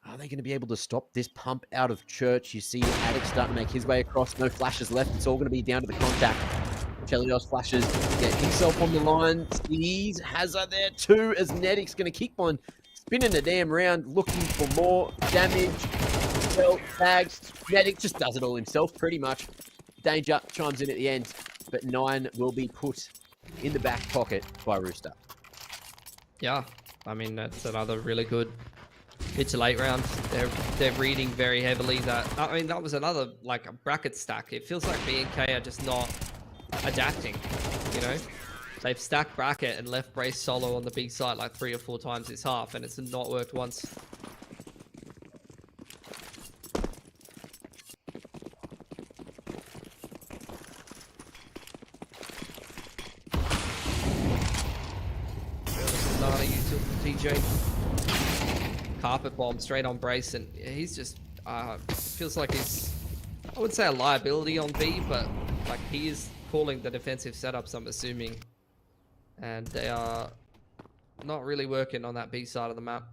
S1: Are they going to be able to stop this pump out of church? You see Addict starting to make his way across. No flashes left. It's all going to be down to the contact. Chelios flashes, get himself on the line. Sees Hazard there too, as Nedic's going to keep on spinning the damn round, looking for more damage. Well, tags. Nedic just does it all himself, pretty much. Danger chimes in at the end, but 9 will be put in the back pocket by Rooster.
S3: Yeah, I mean, that's another really good mid to late round. They're reading very heavily that. I mean, that was another, like, a bracket stack. It feels like BNK are just not adapting, you know? They've stacked bracket and left Brace solo on the big side like 3 or 4 times this half, and it's not worked once. TJ. Carpet bomb straight on Brace, and he's just feels like he's, I would say, a liability on B, but like he is calling the defensive setups, I'm assuming, and they are not really working on that B side of the map.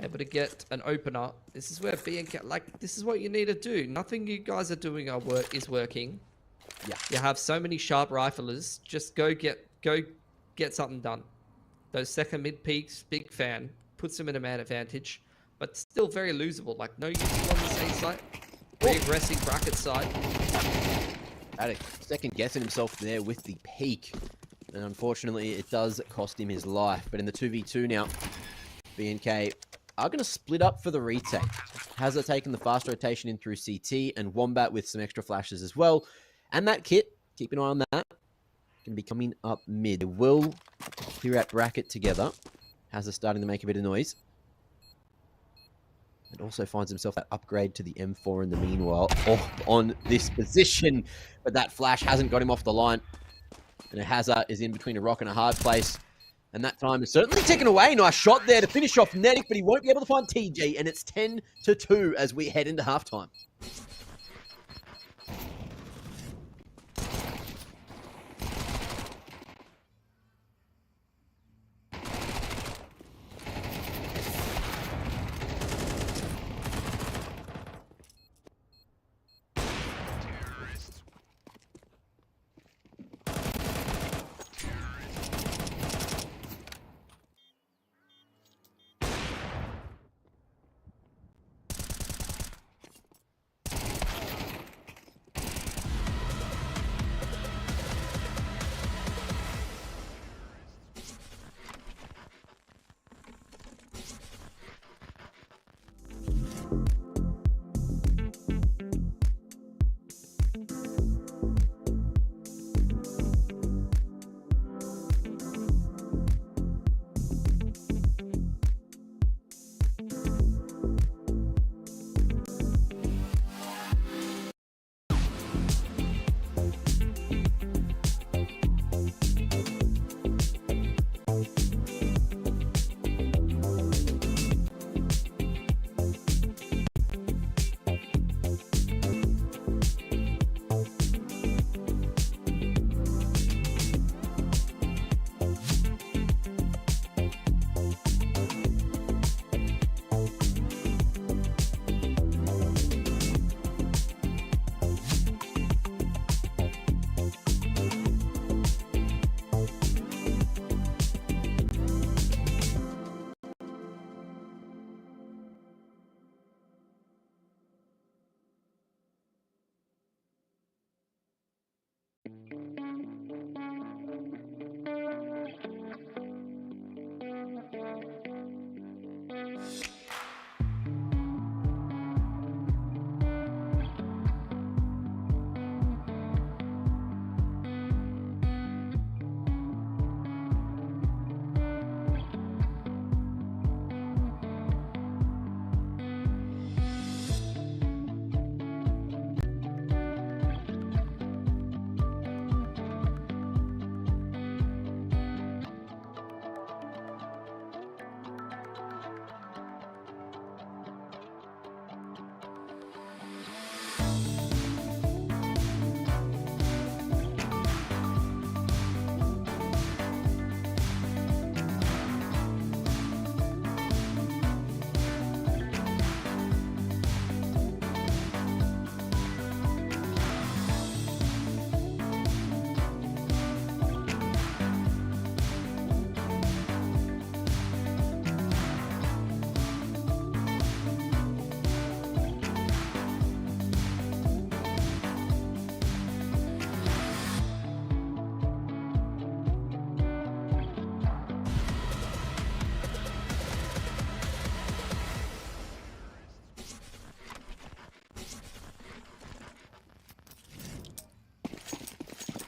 S3: Able to get an opener. This is where B and K, like, this is what you need to do. Nothing you guys are doing is working.
S1: Yeah.
S3: You have so many sharp riflers. Just go get something done. Those second mid peaks, big fan. Puts them in a man advantage, but still very losable. Like, no use on the same side. Very aggressive bracket side.
S1: Attic second guessing himself there with the peak. And unfortunately, it does cost him his life. But in the 2v2 now, BNK are going to split up for the retake. Hazard taking the fast rotation in through CT, and Wombat with some extra flashes as well. And that kit, keep an eye on that, going to be coming up mid. They will clear out bracket together. Hazard starting to make a bit of noise. And also finds himself that upgrade to the M4 in the meanwhile on this position. But that flash hasn't got him off the line. And Hazard is in between a rock and a hard place. And that time is certainly taken away. Nice shot there to finish off Netic, but he won't be able to find TG. And it's 10-2 as we head into halftime.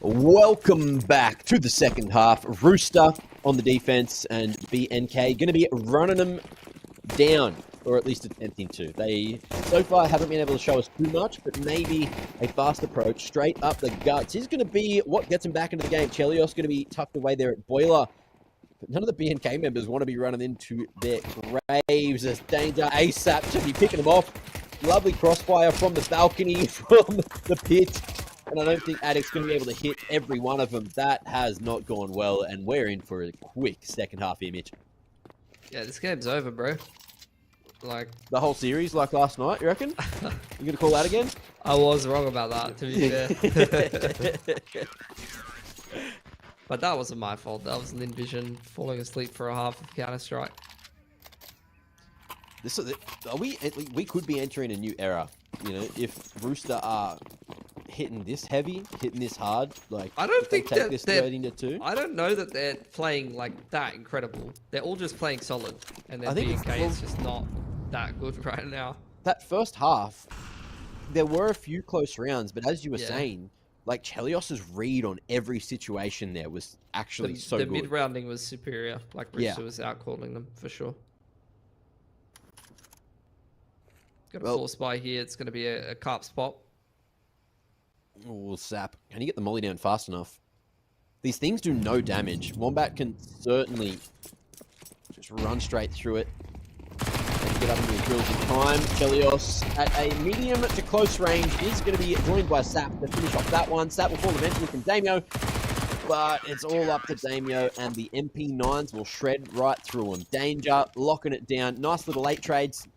S1: Welcome back to the second half. Rooster on the defense and BNK going to be running them down, or at least attempting to. They so far haven't been able to show us too much, but maybe a fast approach straight up the guts is going to be what gets him back into the game. Chelios going to be tucked away there at Boiler. But none of the BNK members want to be running into their graves as danger. ASAP should be picking them off. Lovely crossfire from the balcony, from the pit. And I don't think Addict's going to be able to hit every one of them. That has not gone well, and we're in for a quick second half image.
S3: Yeah, this game's over, bro. Like
S1: the whole series, like last night, you reckon? You going to call that again?
S3: I was wrong about that, to be fair. But that wasn't my fault. That was Lin Vision falling asleep for a half of Counter-Strike.
S1: We could be entering a new era, you know, if Rooster are hitting this heavy, hitting this hard. Like,
S3: I don't think
S1: take
S3: that
S1: this
S3: they're
S1: 13-2.
S3: I don't know that they're playing like that incredible. They're all just playing solid, and their
S1: I think
S3: BK is just not that good right now.
S1: That first half, there were a few close rounds, but as you were saying, like Chelios's read on every situation there was actually so good.
S3: The mid-rounding was superior. Like Rooster was out-calling them for sure. Got a force buy here. It's going to be a carp spot.
S1: Oh, Sap. Can you get the molly down fast enough? These things do no damage. Wombat can certainly just run straight through it. And get up into his drills in time. Chelios at a medium to close range is going to be joined by Sap to finish off that one. Sap will fall eventually from Damio, but it's all up to Damio, and the MP9s will shred right through him. Danger, locking it down. Nice little late trades.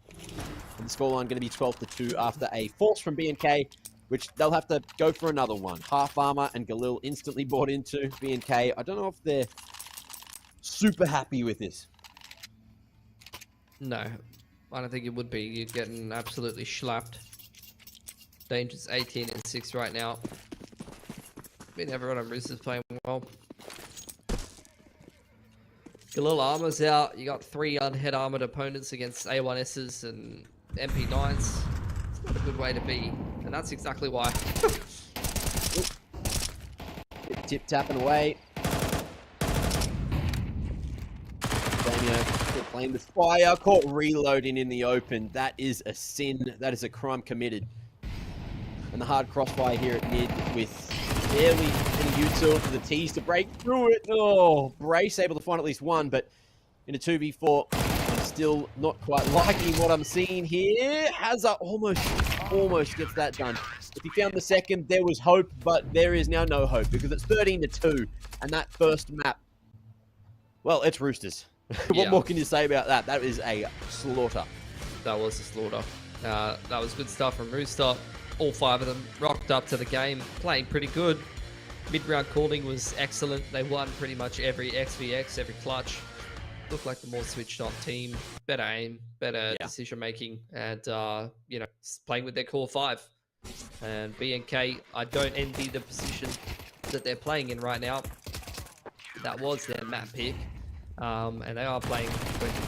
S1: And the scoreline going to be 12-2 after a force from BNK, which they'll have to go for another one. Half Armor and Galil instantly bought into BNK. I don't know if they're super happy with this.
S3: No, I don't think it would be. You're getting absolutely slapped. Danger's 18-6 right now. I mean, everyone on Rooster is playing well. Galil Armor's out. You got 3 unhead armored opponents against A1Ss and MP9s. It's not a good way to be, and that's exactly why.
S1: Tip tapping away. Damio playing with fire, caught reloading in the open. That is a sin. That is a crime committed. And the hard crossfire here at mid with barely any util for the T's to break through it. Oh, Brace able to find at least one, but in a 2v4, I'm still not quite liking what I'm seeing here. Hazza almost gets that done. If he found the second, there was hope, but there is now no hope because it's 13-2, and that first map, well, it's Roosters. What more can you say about that? That is a slaughter.
S3: That was a slaughter. That was good stuff from Rooster. All 5 of them rocked up to the game, playing pretty good. Mid-round calling was excellent. They won pretty much every XVX, every clutch. Looked like the more switched-on team, better aim, better decision-making, and you know, playing with their core 5. And BNK, I don't envy the position that they're playing in right now. That was their map pick, and they are playing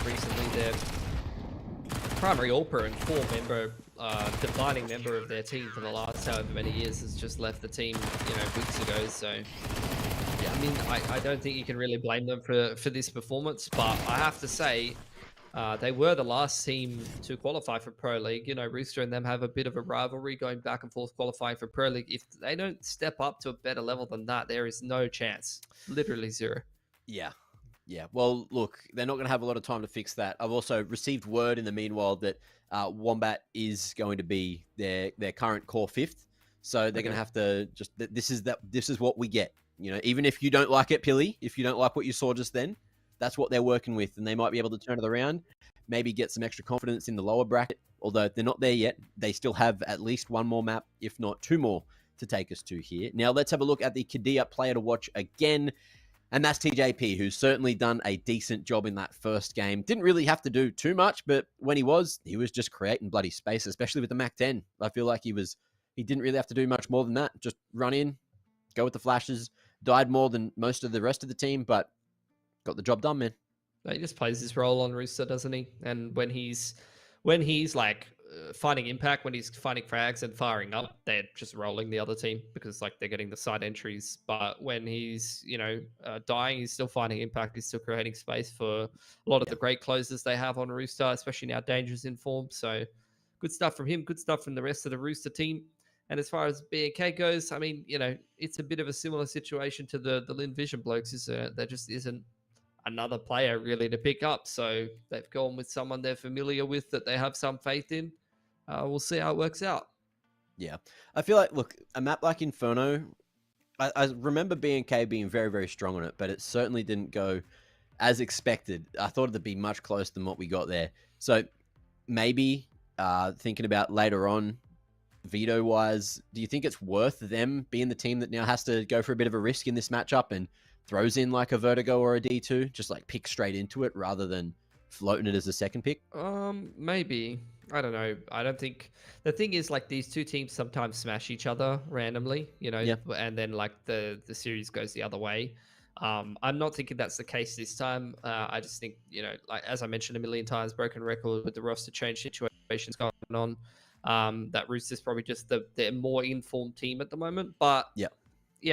S3: recently their primary AllPro and 4-member defining member of their team for the last however many years has just left the team, you know, weeks ago. So yeah, I mean, I don't think you can really blame them for this performance, but I have to say they were the last team to qualify for Pro League. You know, Rooster and them have a bit of a rivalry going back and forth qualifying for Pro League. If they don't step up to a better level than that, there is no chance. Literally zero.
S1: Yeah. Yeah, well, look, they're not going to have a lot of time to fix that. I've also received word in the meanwhile that Wombat is going to be their current core 5th. So they're going to have to just, this is what we get. You know, even if you don't like it, Pilly, if you don't like what you saw just then, that's what they're working with. And they might be able to turn it around, maybe get some extra confidence in the lower bracket. Although they're not there yet. They still have at least 1 more map, if not 2 more, to take us to here. Now let's have a look at the Kadia player to watch again. And that's TJP, who's certainly done a decent job in that first game. Didn't really have to do too much, but when he was just creating bloody space, especially with the Mac 10. I feel like he didn't really have to do much more than that. Just run in, go with the flashes, died more than most of the rest of the team, but got the job done, man.
S3: He just plays his role on Rooster, doesn't he? And when he's like finding impact, when he's finding frags and firing up, they're just rolling the other team because like they're getting the side entries. But when he's, you know, dying, he's still finding impact. He's still creating space for a lot of the great closers they have on Rooster, especially now Danger's in form. So good stuff from him. Good stuff from the rest of the Rooster team. And as far as BNK goes, I mean, you know, it's a bit of a similar situation to the Lin Vision blokes. There just isn't another player really to pick up. So they've gone with someone they're familiar with that they have some faith in. We'll see how it works out.
S1: Yeah. I feel like, look, a map like Inferno, I remember B&K being very, very strong on it, but it certainly didn't go as expected. I thought it'd be much closer than what we got there. So maybe thinking about later on, veto-wise, do you think it's worth them being the team that now has to go for a bit of a risk in this matchup and throws in like a Vertigo or a D2, just like pick straight into it rather than floating it as a second pick?
S3: Maybe. I don't know. I don't think the thing is like these two teams sometimes smash each other randomly,
S1: Yeah.
S3: and then like the series goes the other way. I'm not thinking that's the case this time. I just think, like as I mentioned a million times, broken record with the roster change situations going on. That Rooster's probably just the more informed team at the moment. But yeah,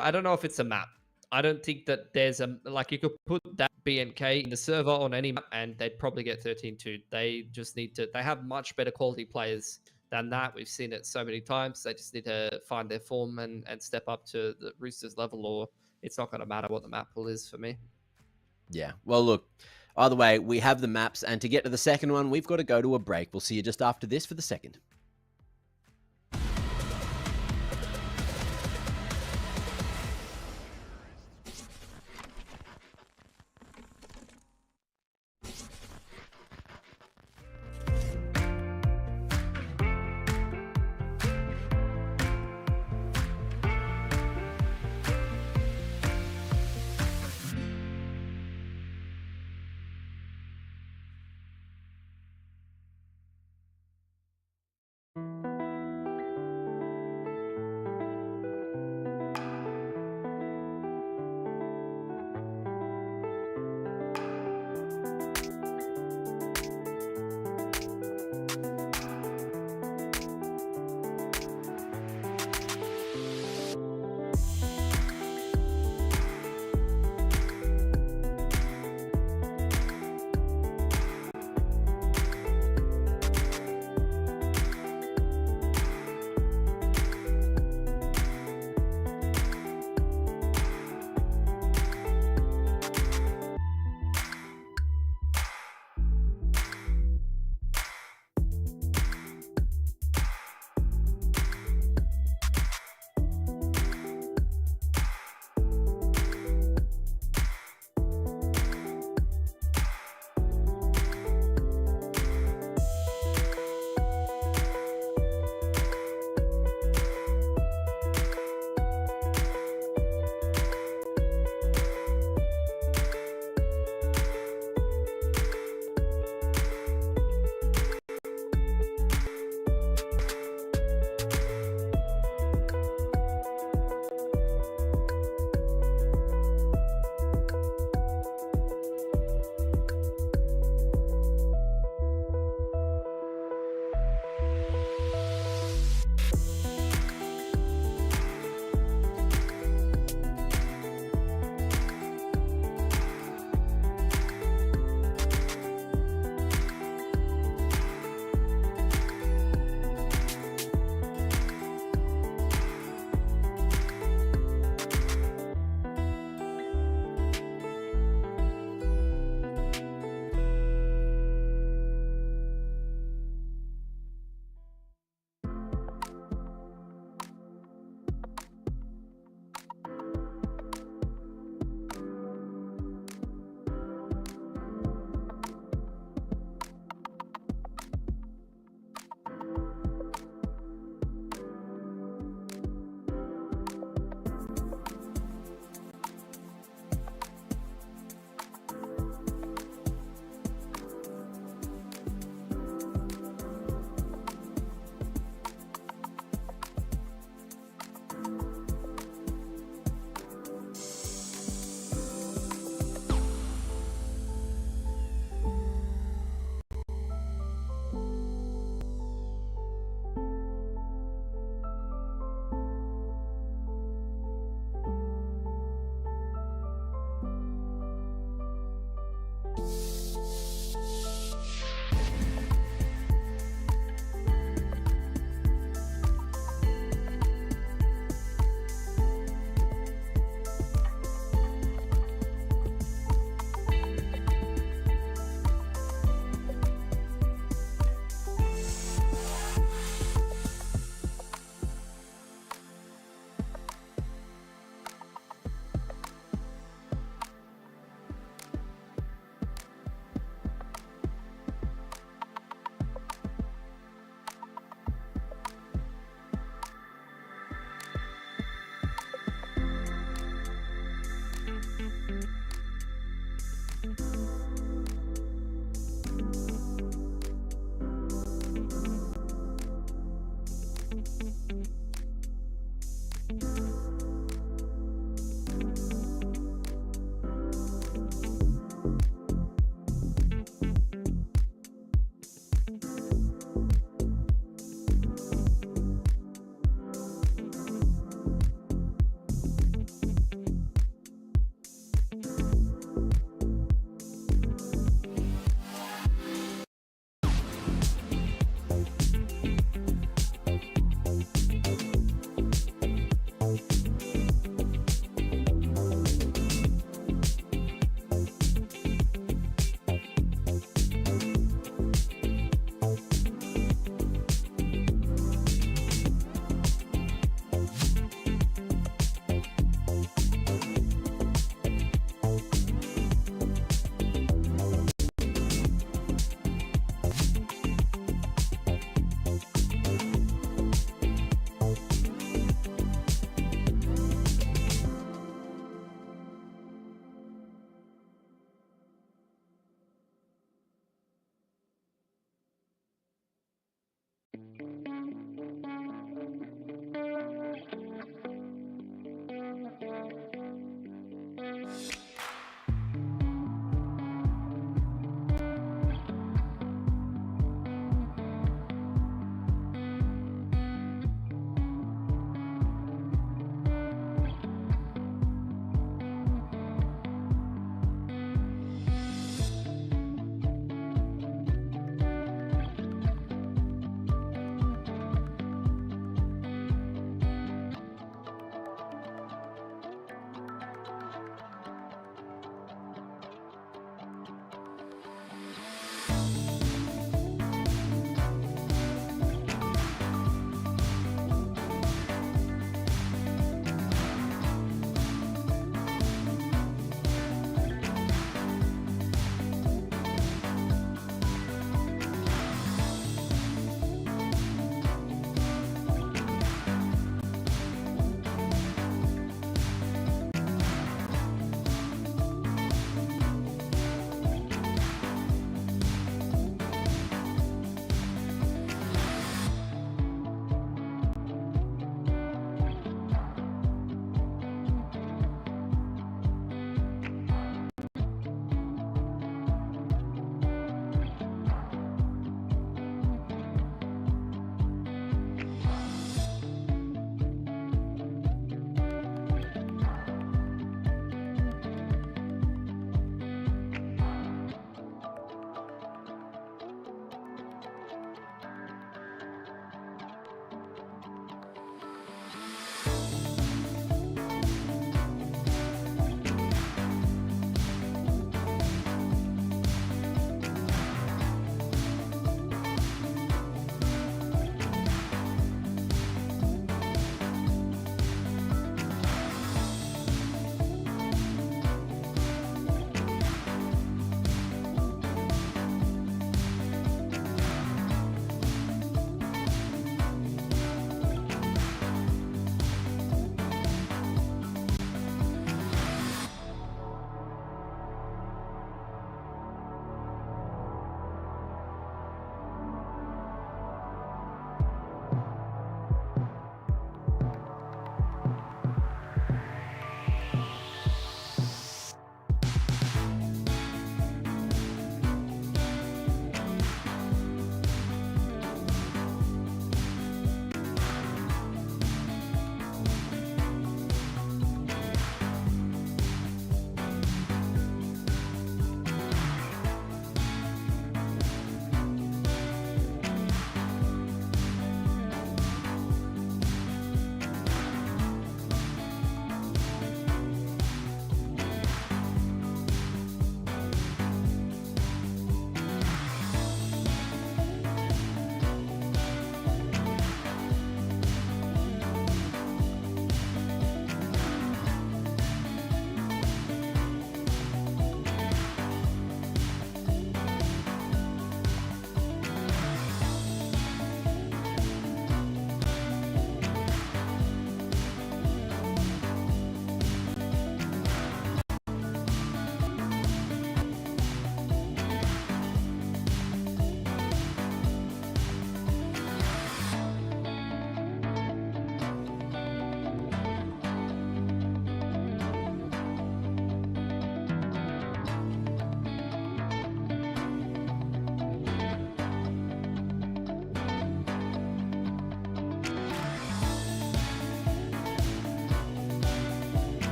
S3: I don't know if it's a map. I don't think that there's you could put that BNK in the server on any map and they'd probably get 13-2. They just need to, they have much better quality players than that. We've seen it so many times. They just need to find their form and step up to the Roosters level, or it's not going to matter what the map pool is for me.
S1: Yeah. Well, look, either way, we have the maps, and to get to the second one, we've got to go to a break. We'll see you just after this for the second.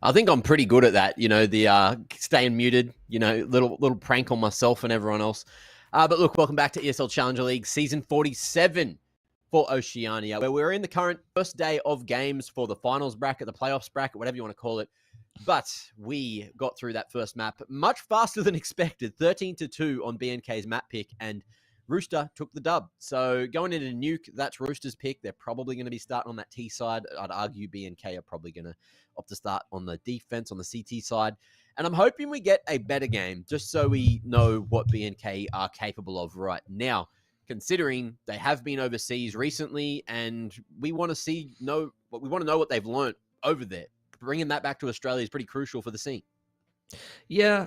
S1: I think I'm pretty good at that. You know, the staying muted. You know, little prank on myself and everyone else. But look, welcome back to ESL Challenger League season 47 for Oceania, where we're in the current first day of games for the finals bracket, the playoffs bracket, whatever you want to call it. But we got through that first map much faster than expected, 13-2 on BNK's map pick, and Rooster took the dub. So going into Nuke, that's Rooster's pick. They're probably going to be starting on that T side. I'd argue BNK are probably going to opt to start on the defense on the CT side. And I'm hoping we get a better game just so we know what BNK are capable of right now, considering they have been overseas recently, and we want to know what they've learned over there. Bringing that back to Australia is pretty crucial for the scene.
S3: Yeah,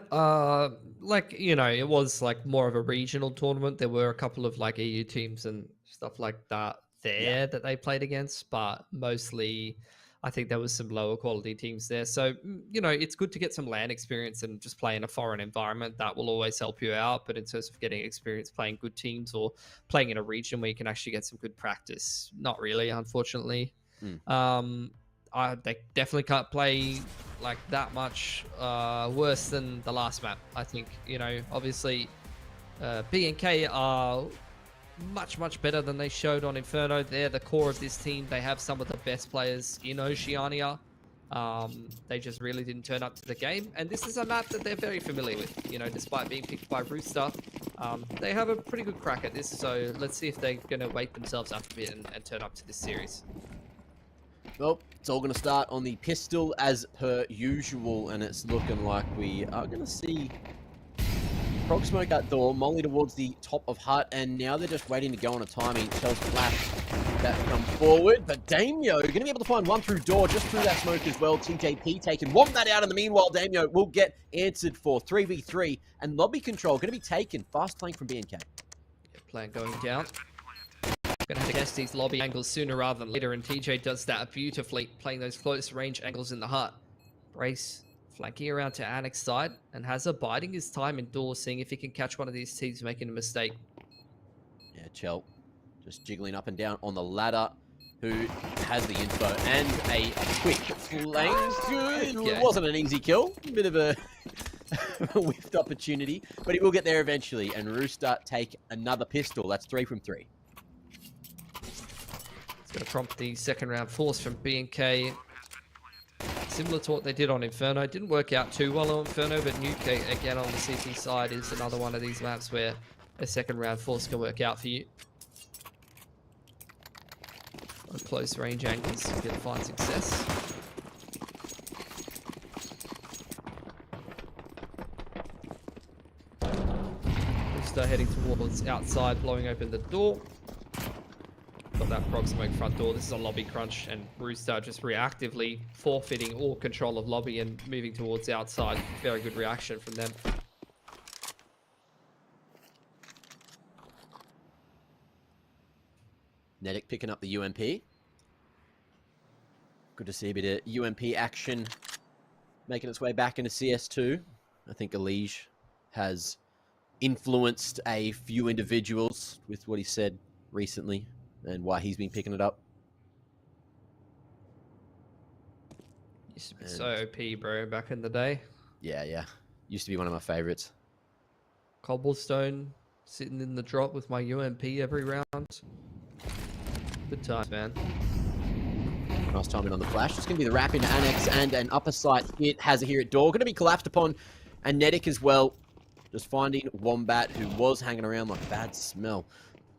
S3: like, you know, it was like more of a regional tournament. There were a couple of like EU teams and stuff like that there that they played against, but mostly I think there was some lower quality teams there. So, you know, it's good to get some LAN experience and just play in a foreign environment. That will always help you out. But in terms of getting experience playing good teams or playing in a region where you can actually get some good practice, not really, unfortunately. They definitely can't play like that much worse than the last map. I think, you know, obviously BNK are much better than they showed on Inferno. They're the core of this team. They have some of the best players in Oceania. They just really didn't turn up to the game, and this is a map that they're very familiar with. You know, despite being picked by Rooster, they have a pretty good crack at this. So let's see if they're going to wake themselves up a bit and turn up to this series.
S1: Well, it's all going to start on the pistol as per usual, and it's looking like we are going to see Prog smoke that door, Molly towards the top of hut, and now they're just waiting to go on a timing. Tells Flash that come forward, but Damio going to be able to find one through door, just through that smoke as well. TJP taken that out in the meanwhile. Damio will get answered for 3v3, and lobby control going to be taken. Fast flank from BNK.
S3: Plan going down. Gonna have to guess these lobby angles sooner rather than later, and TJ does that beautifully, playing those close range angles in the hut. Brace flanking around to Annex side, and has a biding his time indoors, seeing if he can catch one of these teams making a mistake.
S1: Yeah, Chell just jiggling up and down on the ladder, who has the info, and a quick flame. It wasn't an easy kill, a bit of a whiffed opportunity, but he will get there eventually, and Rooster take another pistol. That's 3 from 3.
S3: It's going to prompt the second round force from BNK. Similar to what they did on Inferno. It didn't work out too well on Inferno, but Nuke, again, on the CT side, is another one of these maps where a second round force can work out for you. On close range angles, you can find success. Rooster heading towards outside, blowing open the door. Got that prog smoke front door. This is a lobby crunch, and Rooster just reactively forfeiting all control of lobby and moving towards outside. Very good reaction from them.
S1: Nedic picking up the UMP. Good to see a bit of UMP action making its way back into CS2. I think Elige has influenced a few individuals with what he said recently and why he's been picking it up.
S3: Used to be so OP, bro, back in the day.
S1: Yeah. Used to be one of my favorites.
S3: Cobblestone, sitting in the drop with my UMP every round. Good times, man.
S1: Nice timing on the flash. It's going to be the wrap into Annex and an upper sight hit. Has it here at door. Going to be collapsed upon. And Nedic as well. Just finding Wombat, who was hanging around like bad smell.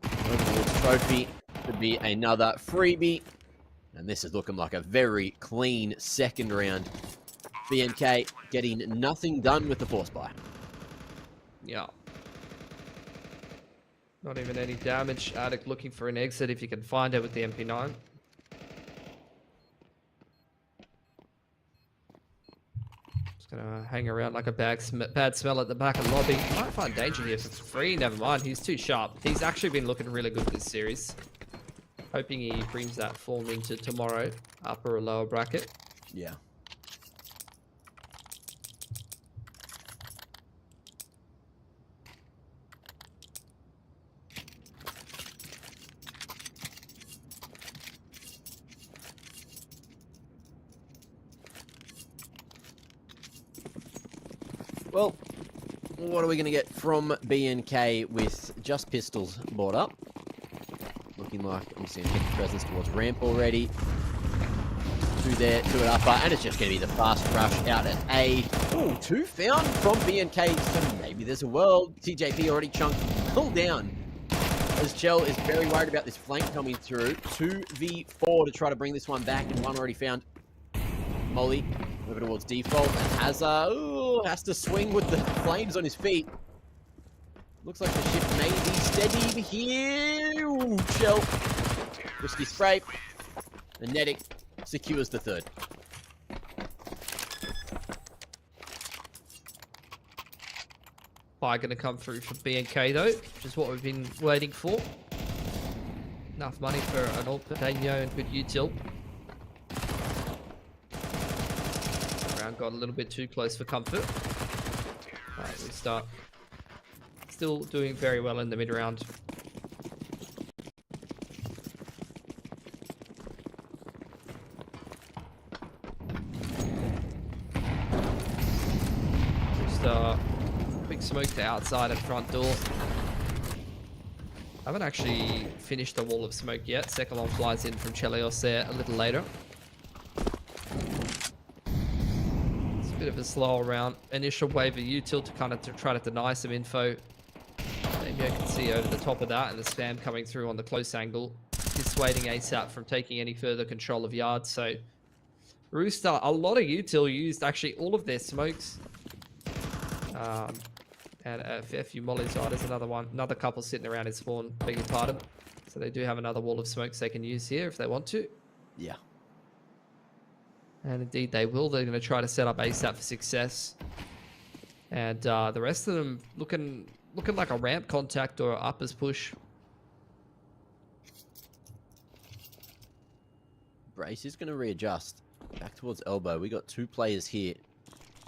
S1: Overall trophy could be another freebie. And this is looking like a very clean second round. BNK getting nothing done with the force buy.
S3: Yeah. Not even any damage. Attic looking for an exit if you can find it with the MP9. Just gonna hang around like a bad smell at the back of lobby. Might find danger here for free. Never mind. He's too sharp. He's actually been looking really good this series. Hoping he brings that form into tomorrow, upper or lower bracket.
S1: Yeah. Well, what are we going to get from BNK with just pistols bought up? Looking like I'm seeing a presence towards ramp already. Two there, two at upper, and it's just going to be the fast rush out at A. Ooh, two found from BNK, so maybe there's a world. TJP already chunked, pulled down. As Chell is very worried about this flank coming through. 2v4 to try to bring this one back, and one already found. Molly moving towards default, and has to swing with the flames on his feet. Looks like the ship may be steady here. Ooh, Chell. Risky spray. And Netic secures the third.
S3: Fire going to come through for BNK though, which is what we've been waiting for. Enough money for an Alpino and good util. Round got a little bit too close for comfort. Alright, we start. Still doing very well in the mid round. Rooster. Big smoke to outside and front door. I haven't actually finished the wall of smoke yet. Second one flies in from Chelios there a little later. It's a bit of a slower round. Initial wave of util to kind of try to deny some info. Maybe I can see over the top of that and the spam coming through on the close angle. Dissuading ASAP from taking any further control of yard. So Rooster, a lot of util used actually all of their smokes. And a fair few mollies. Oh, there's another one. Another couple sitting around his spawn. Beg your pardon. So they do have another wall of smokes they can use here if they want to.
S1: Yeah.
S3: And indeed they will. They're going to try to set up ASAP for success. And the rest of them looking like a ramp contact or uppers push.
S1: Brace is going to readjust. Back towards elbow. We got two players here.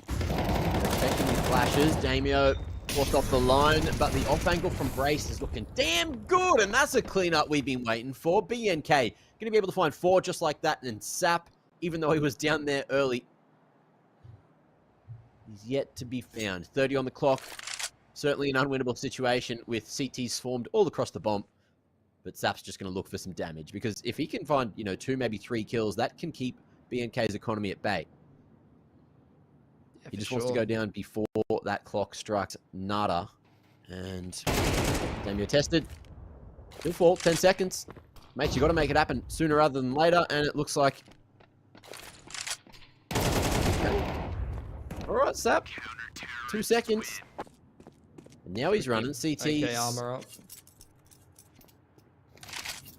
S1: Taking these flashes. Damio forced off the line, but the off angle from Brace is looking damn good, and that's a cleanup we've been waiting for. BNK going to be able to find four just like that, and Sap, even though he was down there early, he's yet to be found. 30 on the clock. Certainly an unwinnable situation with CTs formed all across the bomb, but Sap's just going to look for some damage, because if he can find, 2, maybe 3 kills, that can keep BNK's economy at bay.
S3: Yeah,
S1: He just wants to go down before that clock strikes nada. And Damio tested. Good fall, 10 seconds. Mate, you got to make it happen sooner rather than later. And it looks like... Okay. All right, Sap. 2 seconds. And now he's running. CT's...
S3: Okay, armor up.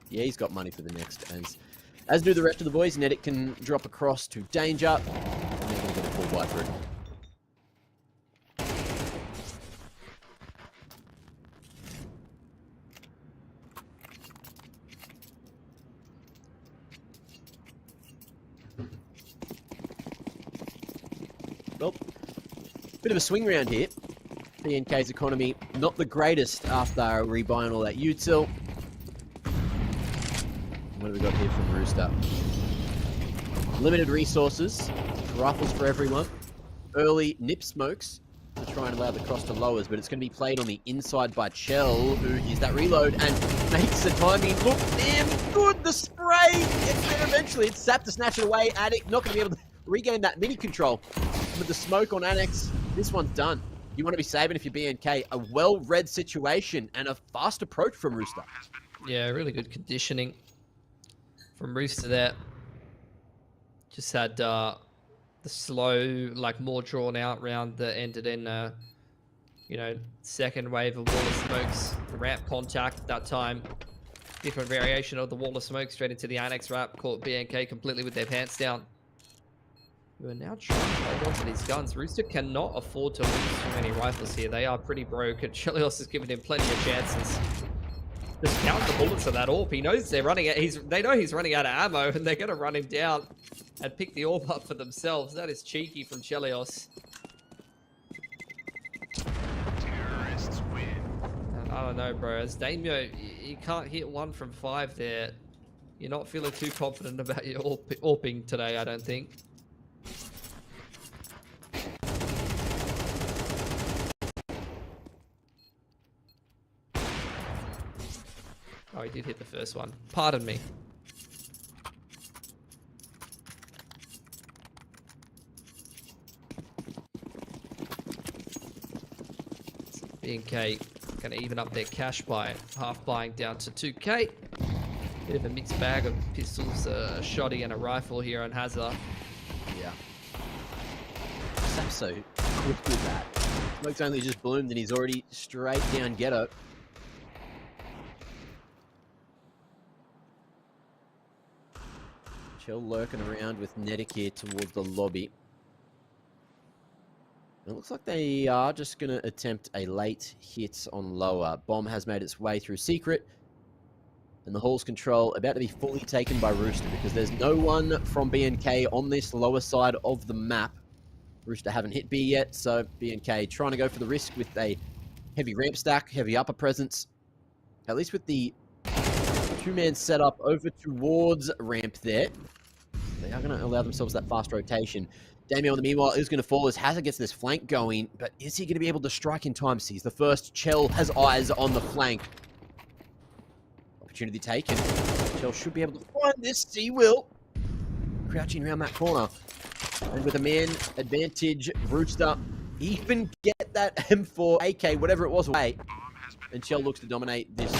S1: Yeah, he's got money for the next. As do the rest of the boys. Netic can drop across to danger. And they're going to get a full wipe for it. Well, bit of a swing round here. BNK's economy not the greatest after rebuying all that util. What have we got here from Rooster? Limited resources, rifles for everyone, early nip smokes to try and allow the cross to lowers, but it's going to be played on the inside by Chell, who used that reload and makes the timing look damn good. The spray gets there eventually. It's Sap to snatch it away. Attic not going to be able to regain that mini control. With the smoke on Annex, this one's done. You want to be saving if you're BNK. A well-read situation and a fast approach from Rooster.
S3: Yeah, really good conditioning from Rooster there. Just had the slow, more drawn out round that ended in, second wave of wall of smokes, ramp contact at that time. Different variation of the wall of smoke straight into the Annex wrap. Caught BNK completely with their pants down. We are now trying to hold on to these guns. Rooster cannot afford to lose too many rifles here. They are pretty broke, and Chelios has given him plenty of chances. Just count the bullets of that AWP. He knows they're running out. They know he's running out of ammo, and they're going to run him down and pick the AWP up for themselves. That is cheeky from Chelios.
S4: Terrorists win.
S3: And I don't know, bro. As Damio, you can't hit 1 from 5 there. You're not feeling too confident about your AWPing today, I don't think. did hit the first one. Pardon me. B&K going to even up their cash by half buying down to 2K. Bit of a mixed bag of pistols, a shotty and a rifle here on Hazard.
S1: Yeah. Sap's so quick with that. Smoke's only just bloomed and he's already straight down ghetto. Chill lurking around with Nedic here towards the lobby. It looks like they are just going to attempt a late hit on lower. Bomb has made its way through secret. And the Hall's control about to be fully taken by Rooster because there's no one from B&K on this lower side of the map. Rooster haven't hit B yet, so B&K trying to go for the risk with a heavy ramp stack, heavy upper presence. At least with the two-man setup over towards ramp there. They are going to allow themselves that fast rotation. Damien, meanwhile, is going to fall as Hazard gets this flank going, but is he going to be able to strike in time? Sees the first. Chell has eyes on the flank. Opportunity taken. Chell should be able to find this. He will. Crouching around that corner. And with a man advantage, Rooster even get that M4, AK, whatever it was, away. And Chell looks to dominate this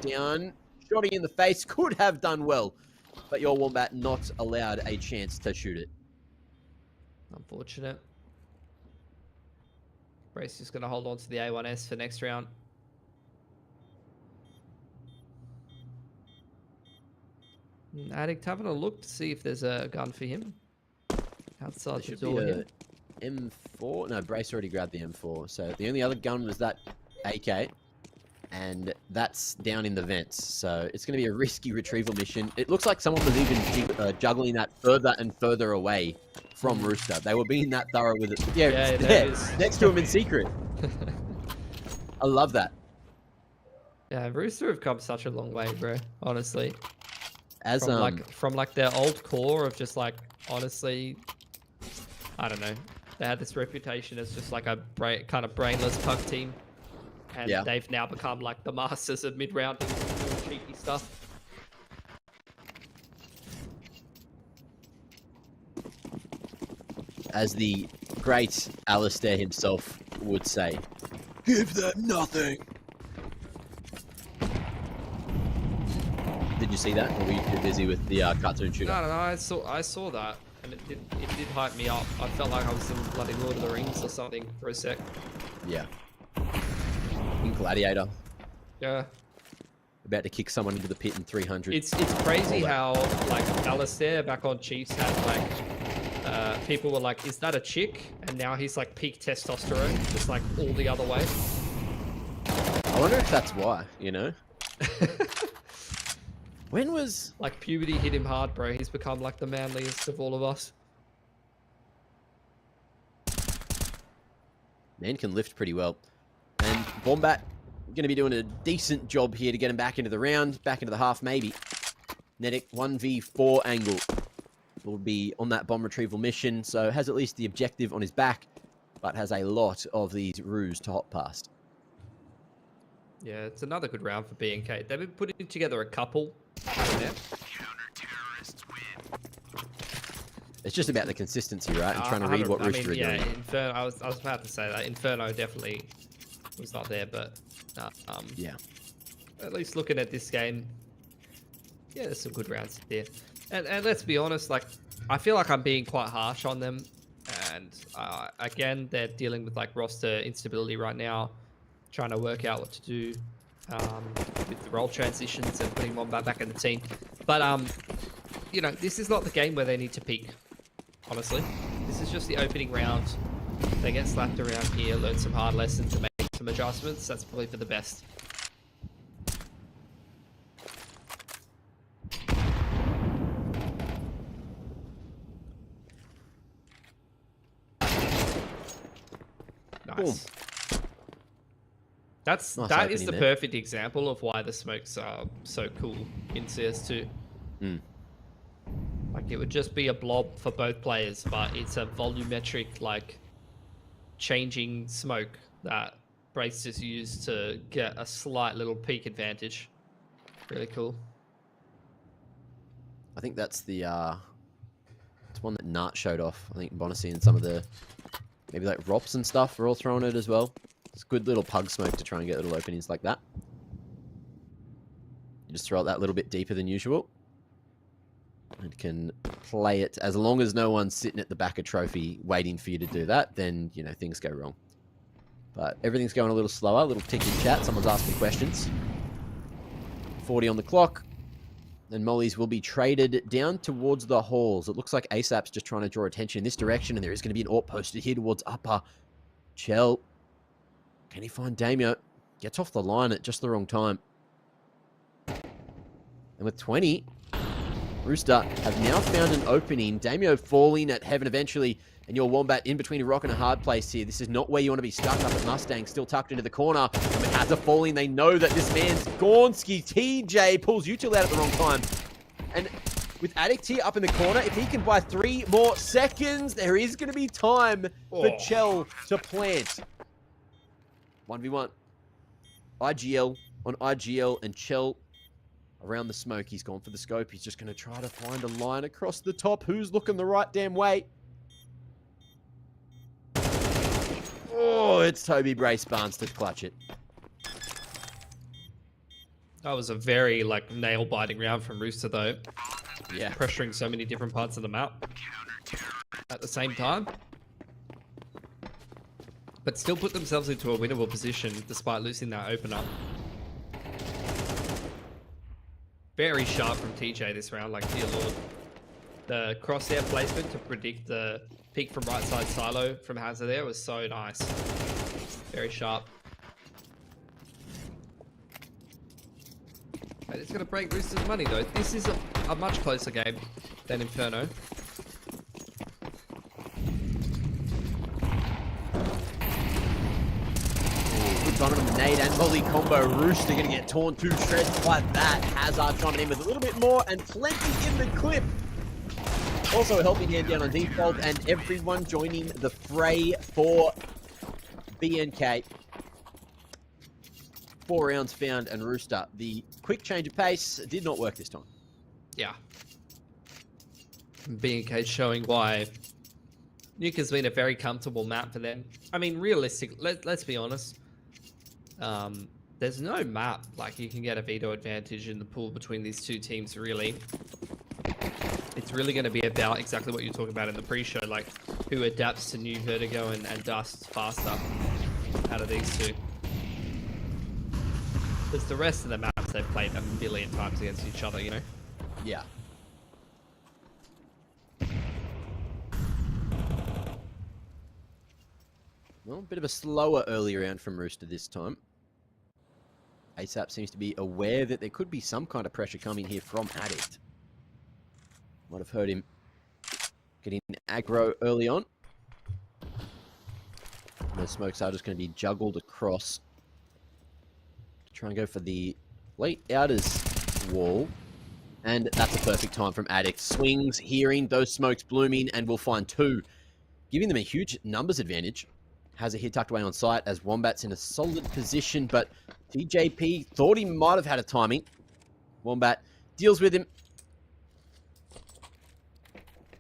S1: down. Shotty in the face. Could have done well. But your Wombat not allowed a chance to shoot it.
S3: Unfortunate. Brace just going to hold on to the A1S for next round. Addict having a look to see if there's a gun for him. Outside the door here.
S1: M4? No, Brace already grabbed the M4. So the only other gun was that AK. And that's down in the vents. So it's going to be a risky retrieval mission. It looks like someone was even juggling that further and further away from Rooster. They were being that thorough with it. Yeah, it's there. Next to him in secret. I love that.
S3: Yeah, Rooster have come such a long way, bro. Honestly.
S1: As
S3: from their old core of just like, honestly, I don't know. They had this reputation as just like a kind of brainless pug team. And they've now become like the masters of mid-round and cheeky stuff.
S1: As the great Alistair himself would say, give them nothing. Did you see that? Or were you too busy with the cartoon shooter?
S3: No, I saw that, and it did hype me up. I felt like I was in bloody Lord of the Rings or something for a sec.
S1: Yeah. In Gladiator.
S3: Yeah.
S1: About to kick someone into the pit in 300.
S3: It's crazy how like Alistair back on Chiefs had like people were like, is that a chick? And now he's like peak testosterone, just like all the other way.
S1: I wonder if that's why, you know? When was...
S3: Like puberty hit him hard, bro. He's become like the manliest of all of us.
S1: Man can lift pretty well. And Bombat going to be doing a decent job here to get him back into the round, back into the half maybe. Nedic 1v4 angle will be on that bomb retrieval mission, so has at least the objective on his back, but has a lot of these roos to hop past.
S3: Yeah, it's another good round for B&K. They've been putting together a couple.
S1: It's just about the consistency, right? And trying to read what Rooster are doing.
S3: Yeah, Inferno, I was about to say that. Inferno definitely was not there, but
S1: yeah.
S3: At least looking at this game, yeah, there's some good rounds there. And let's be honest, like, I feel like I'm being quite harsh on them. And again, they're dealing with like roster instability right now, trying to work out what to do with the role transitions and putting Wombat back in the team. But you know, this is not the game where they need to peak. Honestly, this is just the opening round. They get slapped around here, learn some hard lessons, and make some adjustments. That's probably for the best. Nice. Boom. That is the perfect example of why the smokes are so cool in CS2.
S1: Mm.
S3: Like, it would just be a blob for both players, but it's a volumetric, like, changing smoke that Brace just used to get a slight little peak advantage. Really cool.
S1: I think that's the it's one that Nart showed off. I think Bonacy and some of the maybe like Rops and stuff are all throwing it as well. It's good little pug smoke to try and get little openings like that. You just throw it that little bit deeper than usual. And can play it as long as no one's sitting at the back of trophy waiting for you to do that, then you know things go wrong. But everything's going a little slower, a little tick in chat, someone's asking questions. 40 on the clock. And Mollies will be traded down towards the halls. It looks like ASAP's just trying to draw attention in this direction, and there is going to be an AWP posted here towards upper. Chell. Can he find Damio? Gets off the line at just the wrong time. And with 20, Rooster have now found an opening. Damio falling at heaven eventually, and your Wombat in between a rock and a hard place here. This is not where you want to be stuck up at Mustang, still tucked into the corner. And with Hazza falling, they know that this man's Gornsky. TJ pulls Util out at the wrong time. And with Addict here up in the corner, if he can buy 3 more seconds, there is going to be time for Chell to plant. 1v1. IGL on IGL, and Chell around the smoke. He's gone for the scope. He's just going to try to find a line across the top. Who's looking the right damn way? Oh, it's Toby Brace Barnes to clutch it.
S3: That was a very like nail-biting round from Rooster though.
S1: Yeah.
S3: Pressuring so many different parts of the map at the same time. But still put themselves into a winnable position despite losing that opener. Very sharp from TJ this round, like dear lord. The crosshair placement to predict the peek from right side silo from Hazza there was so nice. Very sharp. And it's going to break Rooster's money though. This is a much closer game than Inferno.
S1: Good run on the nade and volley combo. Rooster going to get torn to shreds like that. Hazard coming in with a little bit more and plenty in the clip. Also a helping hand down on default, and everyone joining the fray for BNK. 4 rounds found, and Rooster, the quick change of pace did not work this time.
S3: Yeah. BNK showing why Nuke has been a very comfortable map for them. I mean, realistic. Let's be honest. There's no map like you can get a veto advantage in the pool between these two teams, really. It's really going to be about exactly what you're talking about in the pre-show, like who adapts to new Vertigo and Dust faster out of these two. Because the rest of the maps they've played a million times against each other, you know?
S1: Yeah. Well, a bit of a slower early round from Rooster this time. ASAP seems to be aware that there could be some kind of pressure coming here from Addict. Might have heard him getting aggro early on. And those smokes are just going to be juggled across to try and go for the late outers wall. And that's a perfect time from Addict. Swings, hearing those smokes blooming, and we'll find 2, giving them a huge numbers advantage. Has a hit tucked away on site as Wombat's in a solid position, but TJP thought he might have had a timing. Wombat deals with him.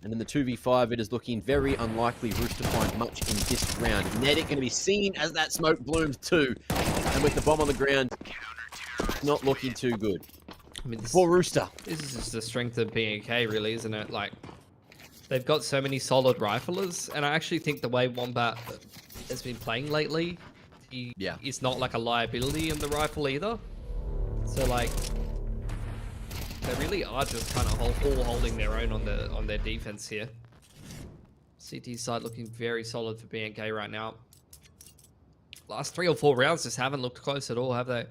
S1: And in the 2v5, it is looking very unlikely Rooster to find much in this round. Nedic going to be seen as that smoke blooms too. And with the bomb on the ground, not looking too good.
S3: I mean,
S1: For Rooster.
S3: This is just the strength of BNK, really, isn't it? Like, they've got so many solid riflers, and I actually think the way Wombat has been playing lately, he is not like a liability in the rifle either. So, like, they really are just kind of all holding their own on their defense here. CT side looking very solid for BNK right now. Last 3 or 4 rounds just haven't looked close at all, have they?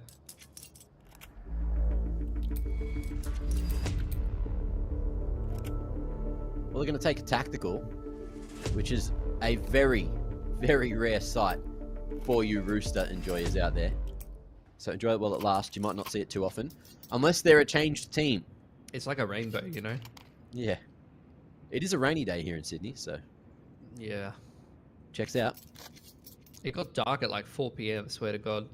S1: Well, they're going to take a tactical, which is a very, very rare sight for you Rooster enjoyers out there. So enjoy it while it lasts. You might not see it too often, unless they're a changed team.
S3: It's like a rainbow, you know?
S1: Yeah. It is a rainy day here in Sydney, so
S3: Yeah.
S1: checks out.
S3: It got dark at like 4 PM, I swear to God.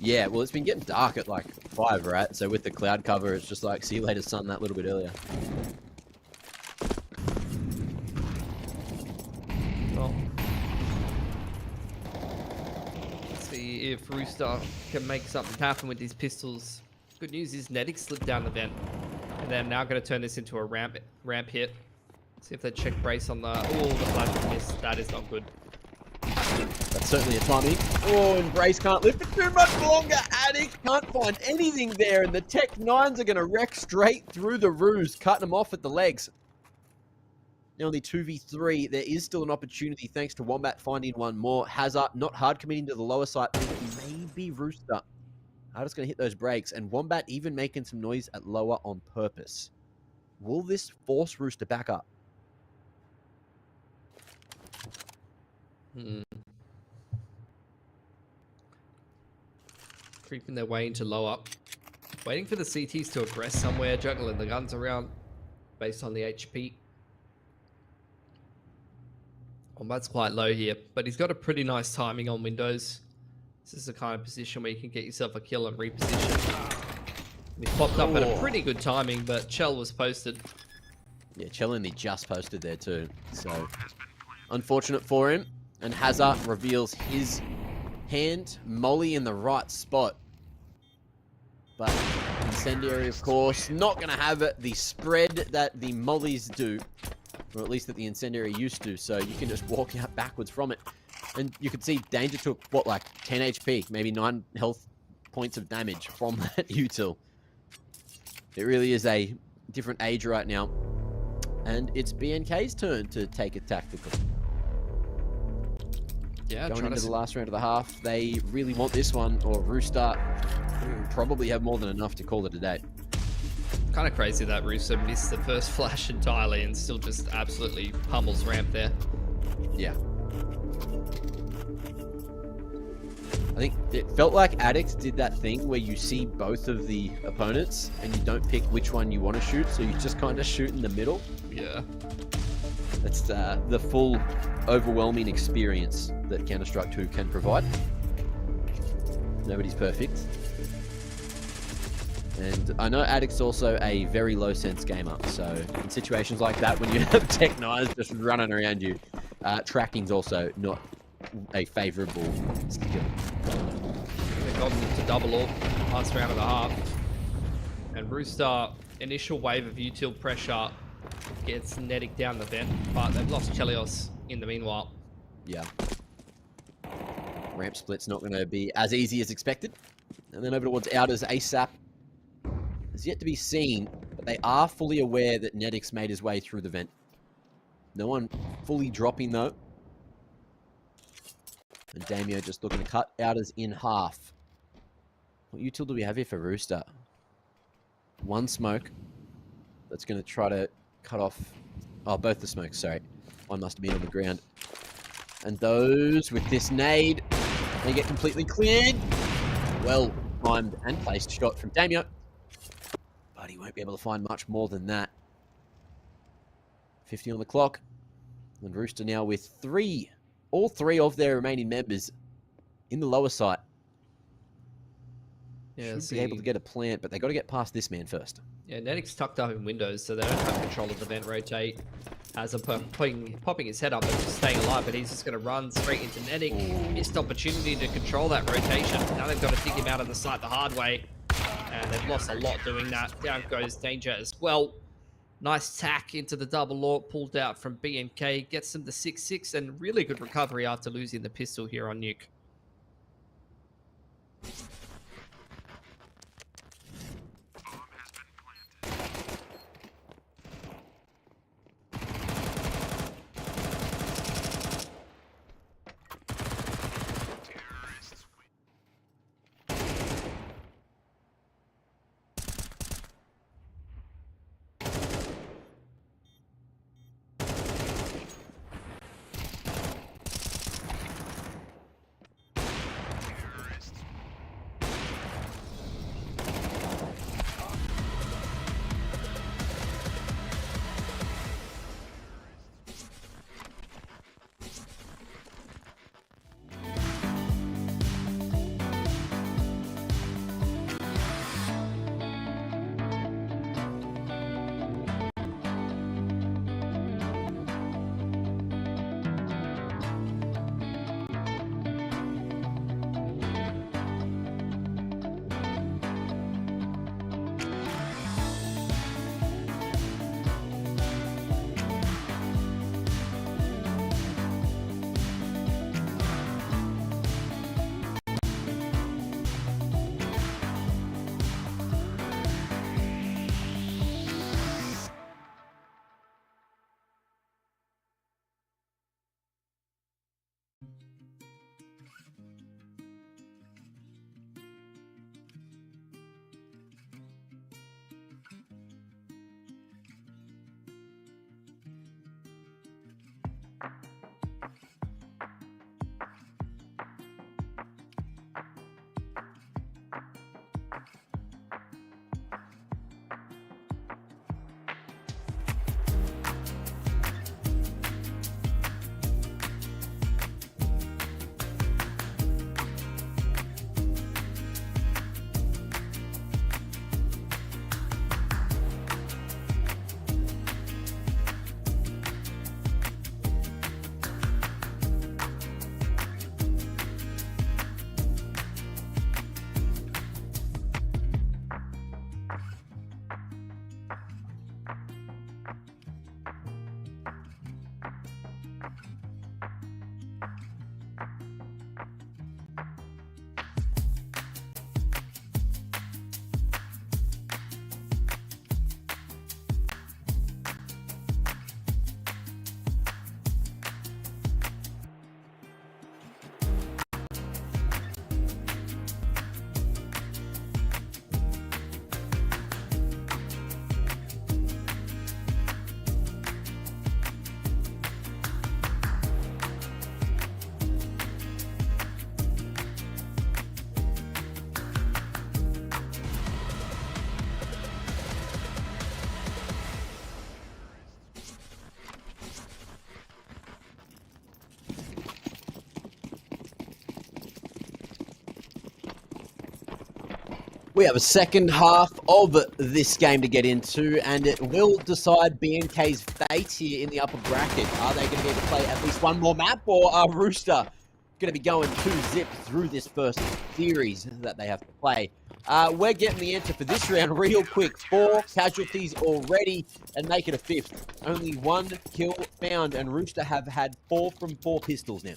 S1: Yeah, well, it's been getting dark at like 5, right? So with the cloud cover, it's just like, see you later, sun, that little bit earlier.
S3: Well, let's see if Rooster can make something happen with these pistols. Good news is Nedic slipped down the vent. And they're now going to turn this into a ramp hit. See if they check brace on the... Oh, the flash miss. That is not good.
S1: That's certainly a timing. Oh, and Brace can't lift it too much longer. Addict can't find anything there, and the Tech 9s are going to wreck straight through the Roos, cutting them off at the legs. Now only 2v3. There is still an opportunity thanks to Wombat finding one more. Hazard not hard committing to the lower side. Maybe Rooster. Hardest going to hit those brakes, and Wombat even making some noise at lower on purpose. Will this force Rooster back up?
S3: Creeping their way into lower. Waiting for the CTs to aggress somewhere, juggling the guns around based on the HP. Wombat's quite low here, but he's got a pretty nice timing on windows. This is the kind of position where you can get yourself a kill and reposition. He popped up at a pretty good timing, but Chell was posted.
S1: Yeah, Chell only just posted there too. So, unfortunate for him. And Hazard reveals his hand. Molly in the right spot. But Incendiary, of course, not going to have it. The spread that the Mollies do, or at least that the Incendiary used to, so you can just walk out backwards from it. And you can see Danger took, what, like 10 HP, maybe 9 health points of damage from that util. It really is a different age right now. And it's BNK's turn to take a tactical.
S3: Yeah,
S1: going into the last round of the half, they really want this one, or Rooster probably have more than enough to call it a day.
S3: Kind of crazy that Rooster missed the first flash entirely and still just absolutely pummels ramp there.
S1: Yeah. I think it felt like Addict did that thing where you see both of the opponents and you don't pick which one you want to shoot, so you just kind of shoot in the middle.
S3: Yeah.
S1: That's the full overwhelming experience that Counter-Strike 2 can provide. Nobody's perfect. And I know Addict's also a very low sense gamer, so in situations like that, when you have Tech 9s just running around you, tracking's also not a favorable skill.
S3: They've gotten to double all last round of the half. And Rooster, initial wave of util pressure gets Nedic down the vent, but they've lost Chelios in the meanwhile.
S1: Yeah. Ramp split's not going to be as easy as expected. And then over towards Outers ASAP. Is yet to be seen, but they are fully aware that Nedic's made his way through the vent. No one fully dropping though. And Damio just looking to cut Outers in half. What util do we have here for Rooster? One smoke. That's going to try to cut off... Oh, both the smokes, sorry. One must have been on the ground. And those with this nade, they get completely cleared. Well timed and placed shot from Damio. But he won't be able to find much more than that. 50 on the clock. And Rooster now with all three of their remaining members in the lower site.
S3: Yeah,
S1: should be able to get a plant, but they got to get past this man first.
S3: Yeah, Nedic's tucked up in windows, so they don't have control of the vent rotate. As I'm popping his head up and just staying alive, but he's just going to run straight into Nedic. Missed opportunity to control that rotation. Now they've got to dig him out of the site the hard way. And they've lost a lot doing that. Down goes Danger as well. Nice tack into the double law, pulled out from BMK. Gets them to 6-6 and really good recovery after losing the pistol here on Nuke.
S1: We have a second half of this game to get into, and it will decide BNK's fate here in the upper bracket. Are they going to be able to play at least one more map, or are Rooster going to be going 2-zip through this first series that they have to play? We're getting the answer for this round real quick. 4 casualties already, and make it a 5th. Only 1 kill found, and Rooster have had 4 from 4 pistols now.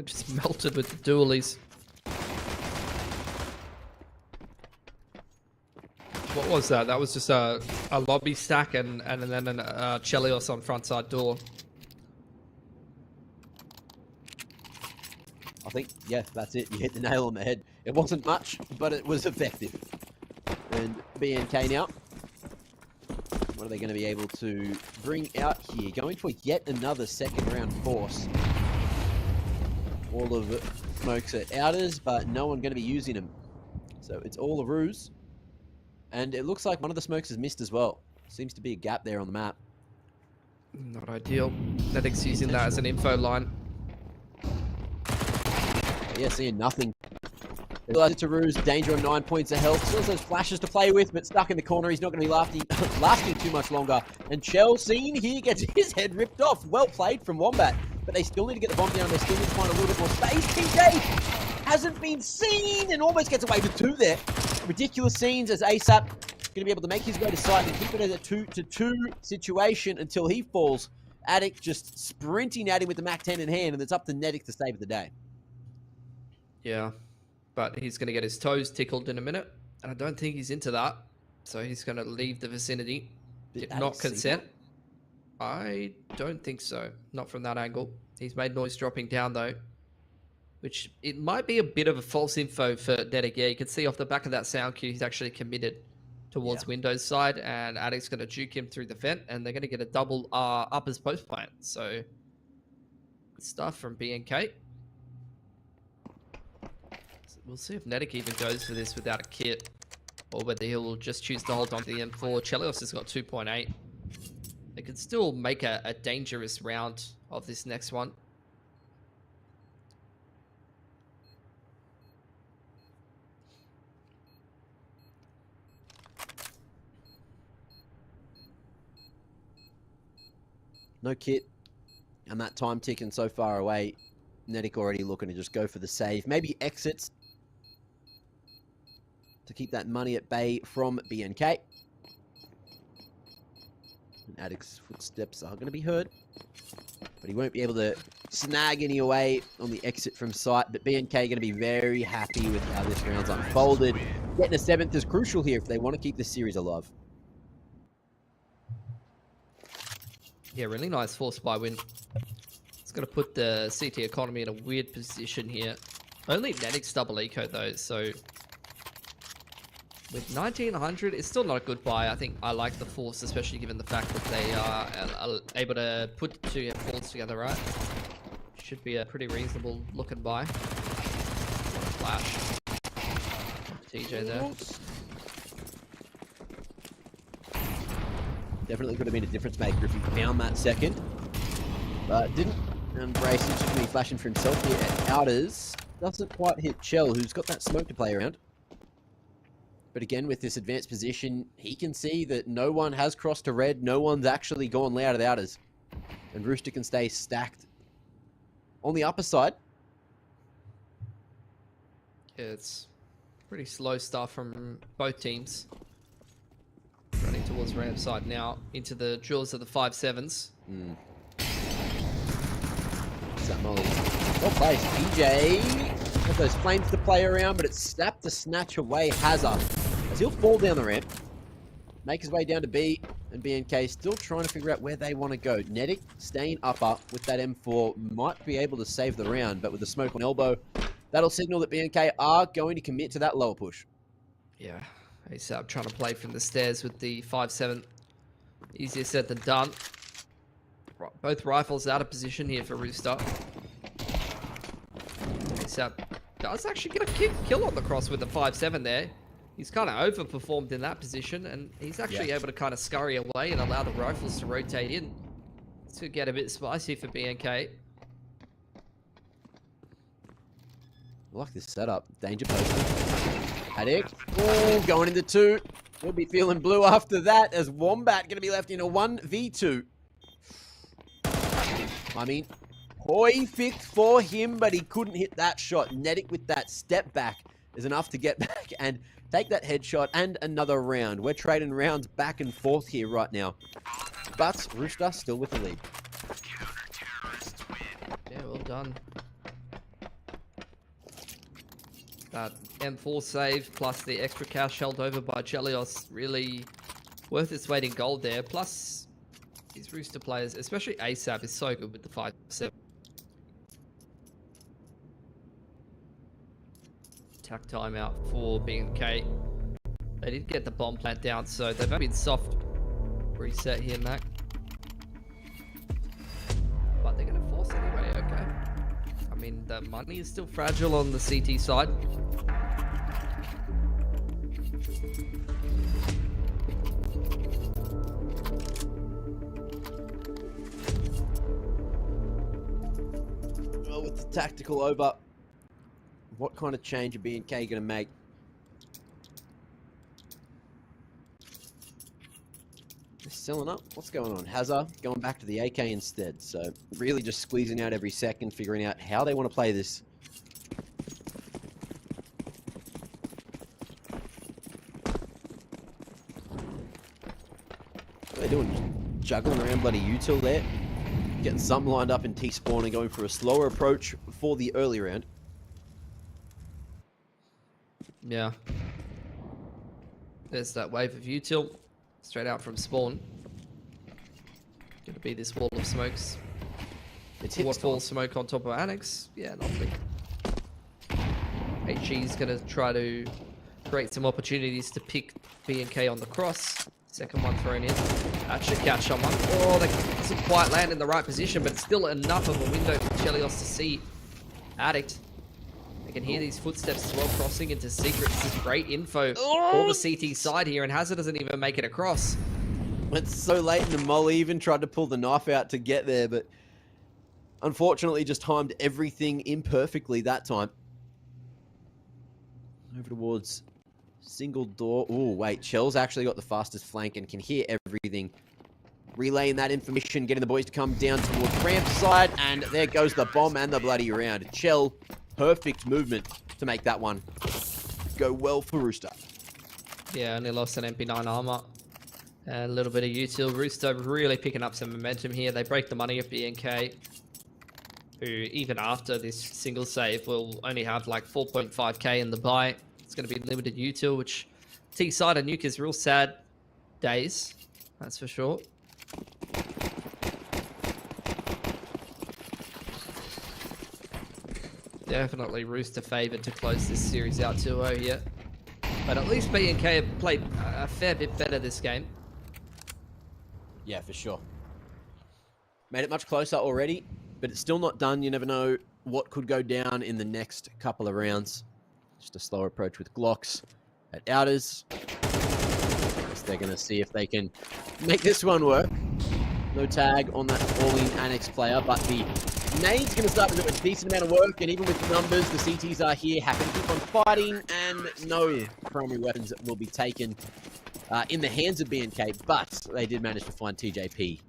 S3: Just melted with the dualies. What was that? That was just a lobby stack and then a Chelios on front side door.
S1: I think, yeah, that's it. You hit the nail on the head. It wasn't much, but it was effective. And BNK now. What are they going to be able to bring out here? Going for yet another second round force. All of the smokes are outers, but no one going to be using them. So it's all a ruse. And it looks like one of the smokes is missed as well. Seems to be a gap there on the map.
S3: Not ideal. Nedic's using that as an info line.
S1: Yeah, seeing nothing. Realize it's a ruse. Danger on 9 points of health. Still has those flashes to play with, but stuck in the corner. He's not going to be lasting too much longer. And Chelsea here gets his head ripped off. Well played from Wombat. But they still need to get the bomb down. They still need to find a little bit more space. TJ hasn't been seen and almost gets away with 2 there. Ridiculous scenes as ASAP going to be able to make his way to site and keep it as a 2-2 situation until he falls. Attic just sprinting at him with the MAC-10 in hand, and it's up to Nedic to save the day.
S3: Yeah, but he's going to get his toes tickled in a minute, and I don't think he's into that. So he's going to leave the vicinity. Did not consent. I don't think so. Not from that angle. He's made noise dropping down, though. Which, it might be a bit of a false info for Nedic. Yeah, you can see off the back of that sound cue, he's actually committed towards Windows side, and Attic's going to juke him through the vent, and they're going to get a double uppers post plant. So, good stuff from BNK. So we'll see if Nedic even goes for this without a kit, or whether he'll just choose to hold on to the M4. Chelios has got 2.8. They could still make a dangerous round of this next one.
S1: No kit, and that time ticking so far away. Nedic already looking to just go for the save. Maybe exits to keep that money at bay from BNK. And Attic's footsteps are going to be heard, but he won't be able to snag any away on the exit from sight. But BNK going to be very happy with how this round's unfolded. Getting a 7th is crucial here if they want to keep this series alive.
S3: Yeah, really nice force buy win. It's going to put the CT economy in a weird position here. Only Nedic's double eco though, so with 1900, it's still not a good buy. I think I like the Force, especially given the fact that they are able to put 2 M4s together, right? Should be a pretty reasonable looking buy. Flash. TJ there.
S1: Definitely could have been a difference maker if he found that second. But didn't. And Brace is just going to be flashing for himself here at Outers. Doesn't quite hit Chell, who's got that smoke to play around. But again, with this advanced position, he can see that no one has crossed to red. No one's actually gone loud at Outers. And Rooster can stay stacked on the upper side.
S3: Yeah, it's pretty slow stuff from both teams. Running towards ramp side now into the drills of the 5-7s.
S1: What's that molly? Well played. PJ has those flames to play around, but it's snapped to snatch away Hazard as he'll fall down the ramp. Make his way down to B, and BNK still trying to figure out where they want to go. Nedic staying upper with that M4 might be able to save the round, but with the smoke on elbow, that'll signal that BNK are going to commit to that lower push.
S3: Yeah, ASAP trying to play from the stairs with the 5-7. Easier said than done. Both rifles out of position here for Rooster. ASAP does actually get a kill on the cross with the 5-7 there. He's kind of overperformed in that position, and he's actually able to kind of scurry away and allow the rifles to rotate in. To get a bit spicy for BNK.
S1: I like this setup. Danger post. Addict. Oh, going into 2. We'll be feeling blue after that as Wombat going to be left in a 1v2. I mean, perfect for him, but he couldn't hit that shot. Nedic with that step back is enough to get back and take that headshot and another round. We're trading rounds back and forth here right now. But Rooster still with the lead.
S3: Yeah, well done. That M4 save plus the extra cash held over by Chelios really worth its weight in gold there. Plus, these Rooster players, especially ASAP, is so good with the 5-7. Attack timeout for BNK. They did get the bomb plant down, so they've been soft reset here, Mac. But they're going to force anyway, okay. I mean, the money is still fragile on the CT side.
S1: Well, with the tactical over, what kind of change are BNK going to make? They're selling up. What's going on? Hazard going back to the AK instead. So really just squeezing out every second, figuring out how they want to play this. What are they doing? Just juggling around bloody util there. Getting something lined up in T-spawn and going for a slower approach for the early round.
S3: Yeah. There's that wave of util straight out from spawn. Gonna be this wall of smokes.
S1: It's
S3: Waterfall smoke on top of Annex. Yeah, not big. HG's gonna try to create some opportunities to pick BNK on the cross. Second one thrown in. That should catch someone. Oh, they doesn't quite land in the right position, but still enough of a window for Chelios to see Addict. They can hear these footsteps as well crossing into secret. This is great info for the CT side here, and Hazard doesn't even make it across.
S1: Went so late in the molly, even tried to pull the knife out to get there, but unfortunately just timed everything imperfectly that time. Over towards single door. Oh, wait, Chell's actually got the fastest flank and can hear everything. Relaying that information, getting the boys to come down towards ramp side, and there goes the bomb and the bloody round. Chell, perfect movement to make that one go well for Rooster.
S3: Yeah, only lost an MP9 armor. And a little bit of util. Rooster really picking up some momentum here. They break the money of BNK, who even after this single save will only have like 4.5k in the buy. It's going to be limited util, which T-side and Nuke is real sad days. That's for sure. Definitely Rooster favored to close this series out 2-0 here. But at least B&K have played a fair bit better this game.
S1: Yeah, for sure. Made it much closer already, but it's still not done. You never know what could go down in the next couple of rounds. Just a slower approach with Glocks at Outers. Guess they're going to see if they can make this one work. No tag on that all-in Annex player, but the nade's going to start to do a decent amount of work, and even with numbers, the CTs are here, happy to keep on fighting, and no primary weapons will be taken in the hands of B&K, but they did manage to find TJP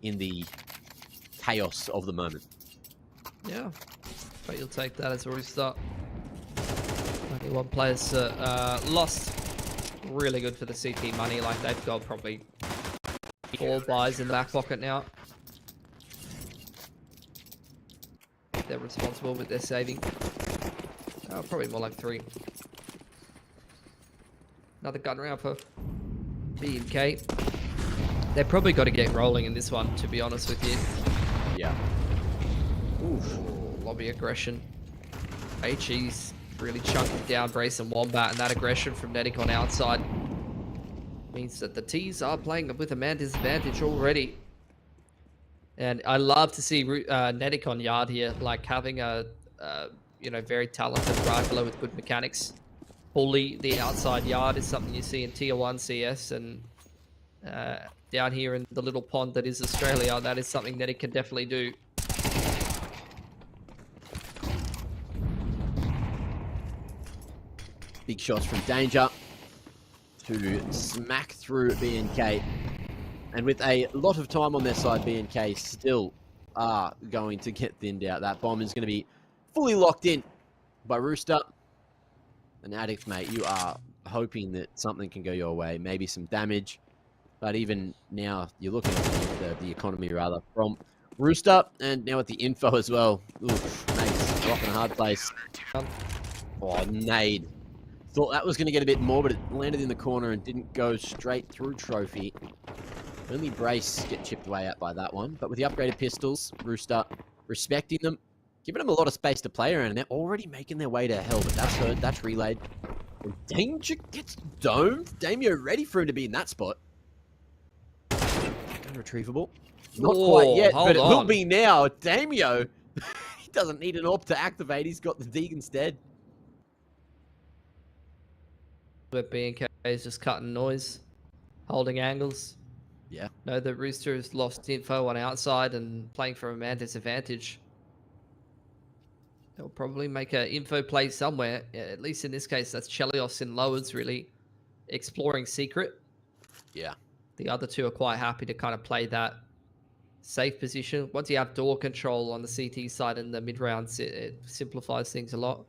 S1: in the chaos of the moment.
S3: Yeah, but you'll take that as a restart. 91 players lost. Really good for the CT money. Like, they've got probably 4 buys in the back pocket now. They're responsible with their saving. Probably more like 3. Another gun round for B&K. They've probably got to get rolling in this one, to be honest with you.
S1: Yeah.
S3: Oof. Lobby aggression. HE's really chunking down Brace and Wombat, and that aggression from Netic on outside means that the T's are playing with a man disadvantage already. And I love to see Netic on yard here, like having a very talented rifler with good mechanics. Bully the outside yard is something you see in Tier 1 CS, and down here in the little pond that is Australia, that is something Netic can definitely do.
S1: Big shots from Danger to smack through B&K. And with a lot of time on their side, B&K still are going to get thinned out. That bomb is going to be fully locked in by Rooster. An Addict, mate, you are hoping that something can go your way. Maybe some damage. But even now, you're looking at the economy, rather, from Rooster. And now with the info as well. Oof, mate's rocking a hard place. Oh, nade. Thought that was going to get a bit more, but it landed in the corner and didn't go straight through Trophy. Only Brace get chipped away at by that one. But with the upgraded pistols, Rooster respecting them, giving them a lot of space to play around, and they're already making their way to hell. But that's heard, that's relayed. And Danger gets domed. Damio ready for him to be in that spot. Unretrievable. Not quite yet, but it will be now. Damio, he doesn't need an AWP to activate. He's got the Deeg instead.
S3: Where B&K is just cutting noise, holding angles.
S1: Yeah.
S3: No, the Rooster has lost info on outside and playing for a man disadvantage. They'll probably make an info play somewhere. At least in this case, that's Chelios in lowers really exploring secret.
S1: Yeah.
S3: The other two are quite happy to kind of play that safe position. Once you have door control on the CT side in the mid rounds, it simplifies things a lot.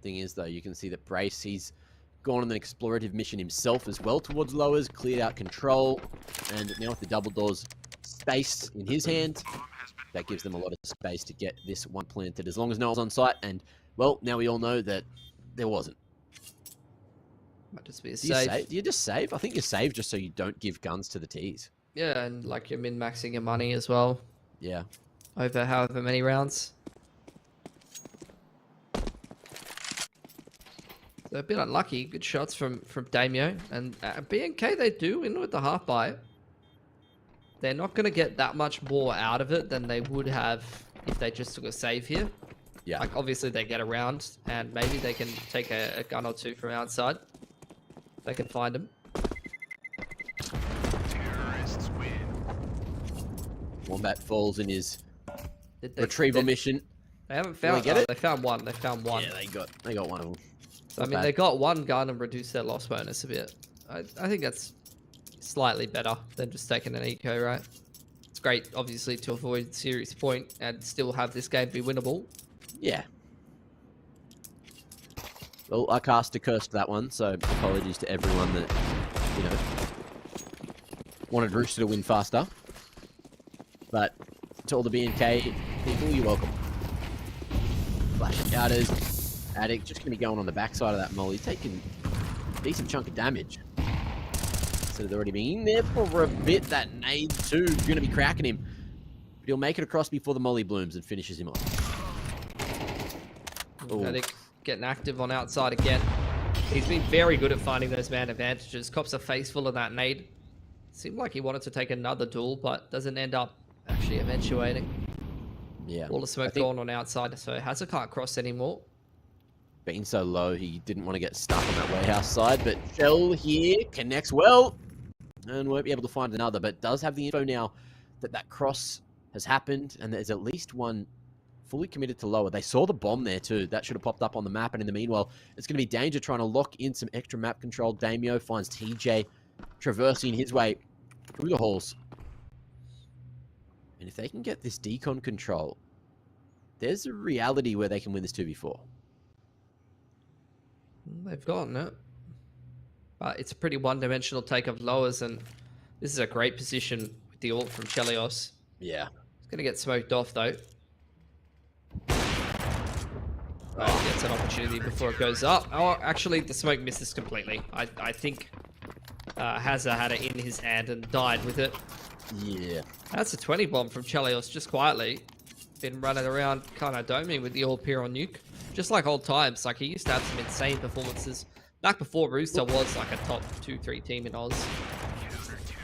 S1: Thing is, though, you can see that Brace, he's gone on an explorative mission himself as well towards lowers, cleared out control, and now with the double doors space in his hand, that gives them a lot of space to get this one planted as long as no one's on site. And, well, now we all know that there wasn't.
S3: Might just be a save.
S1: Do you just save? I think you save just so you don't give guns to the T's.
S3: Yeah, and like you're min-maxing your money as well.
S1: Yeah.
S3: Over however many rounds. They're a bit unlucky. Good shots from Damio. And B&K, they do win with the half buy. They're not going to get that much more out of it than they would have if they just took a save here.
S1: Yeah.
S3: Like, obviously, they get around, and maybe they can take a gun or two from outside. They can find them.
S4: Terrorists win.
S1: Wombat falls in his retrieval mission.
S3: They haven't found
S1: it.
S3: They found one. They found one.
S1: Yeah, they got one of them.
S3: So, I mean, they got one gun and reduced their loss bonus a bit. I think that's slightly better than just taking an eco, right? It's great, obviously, to avoid serious point and still have this game be winnable.
S1: Yeah. Well, I cast a curse to that one, so apologies to everyone that, wanted Rooster to win faster. But to all the B&K people, you're welcome. Flash outers. Addict just going to be going on the backside of that molly, taking a decent chunk of damage. So they've already been in there for a bit. That nade too going to be cracking him. But he'll make it across before the molly blooms and finishes him off.
S3: Addict getting active on outside again. He's been very good at finding those man advantages. Cops a face full of that nade. Seemed like he wanted to take another duel, but doesn't end up actually eventuating.
S1: Yeah.
S3: All the smoke gone on outside, so Hazard can't cross anymore.
S1: Being so low, he didn't want to get stuck on that warehouse side, but Shell here connects well and won't be able to find another, but does have the info now that that cross has happened and there's at least one fully committed to lower. They saw the bomb there too. That should have popped up on the map, and in the meanwhile, it's going to be Danger trying to lock in some extra map control. Damio finds TJ traversing his way through the halls. And if they can get this decon control, there's a reality where they can win this 2v4.
S3: They've gotten it. But it's a pretty one-dimensional take of lowers, and this is a great position with the ult from Chelios.
S1: Yeah.
S3: It's going to get smoked off, though. Gets an opportunity before it goes up. Oh, actually, the smoke misses completely. I think Hazard had it in his hand and died with it.
S1: Yeah.
S3: That's a 20 bomb from Chelios, just quietly. Been running around kind of doming with the all peer on Nuke. Just like old times. Like, he used to have some insane performances. Back before Rooster was like a top 2-3 team in Oz.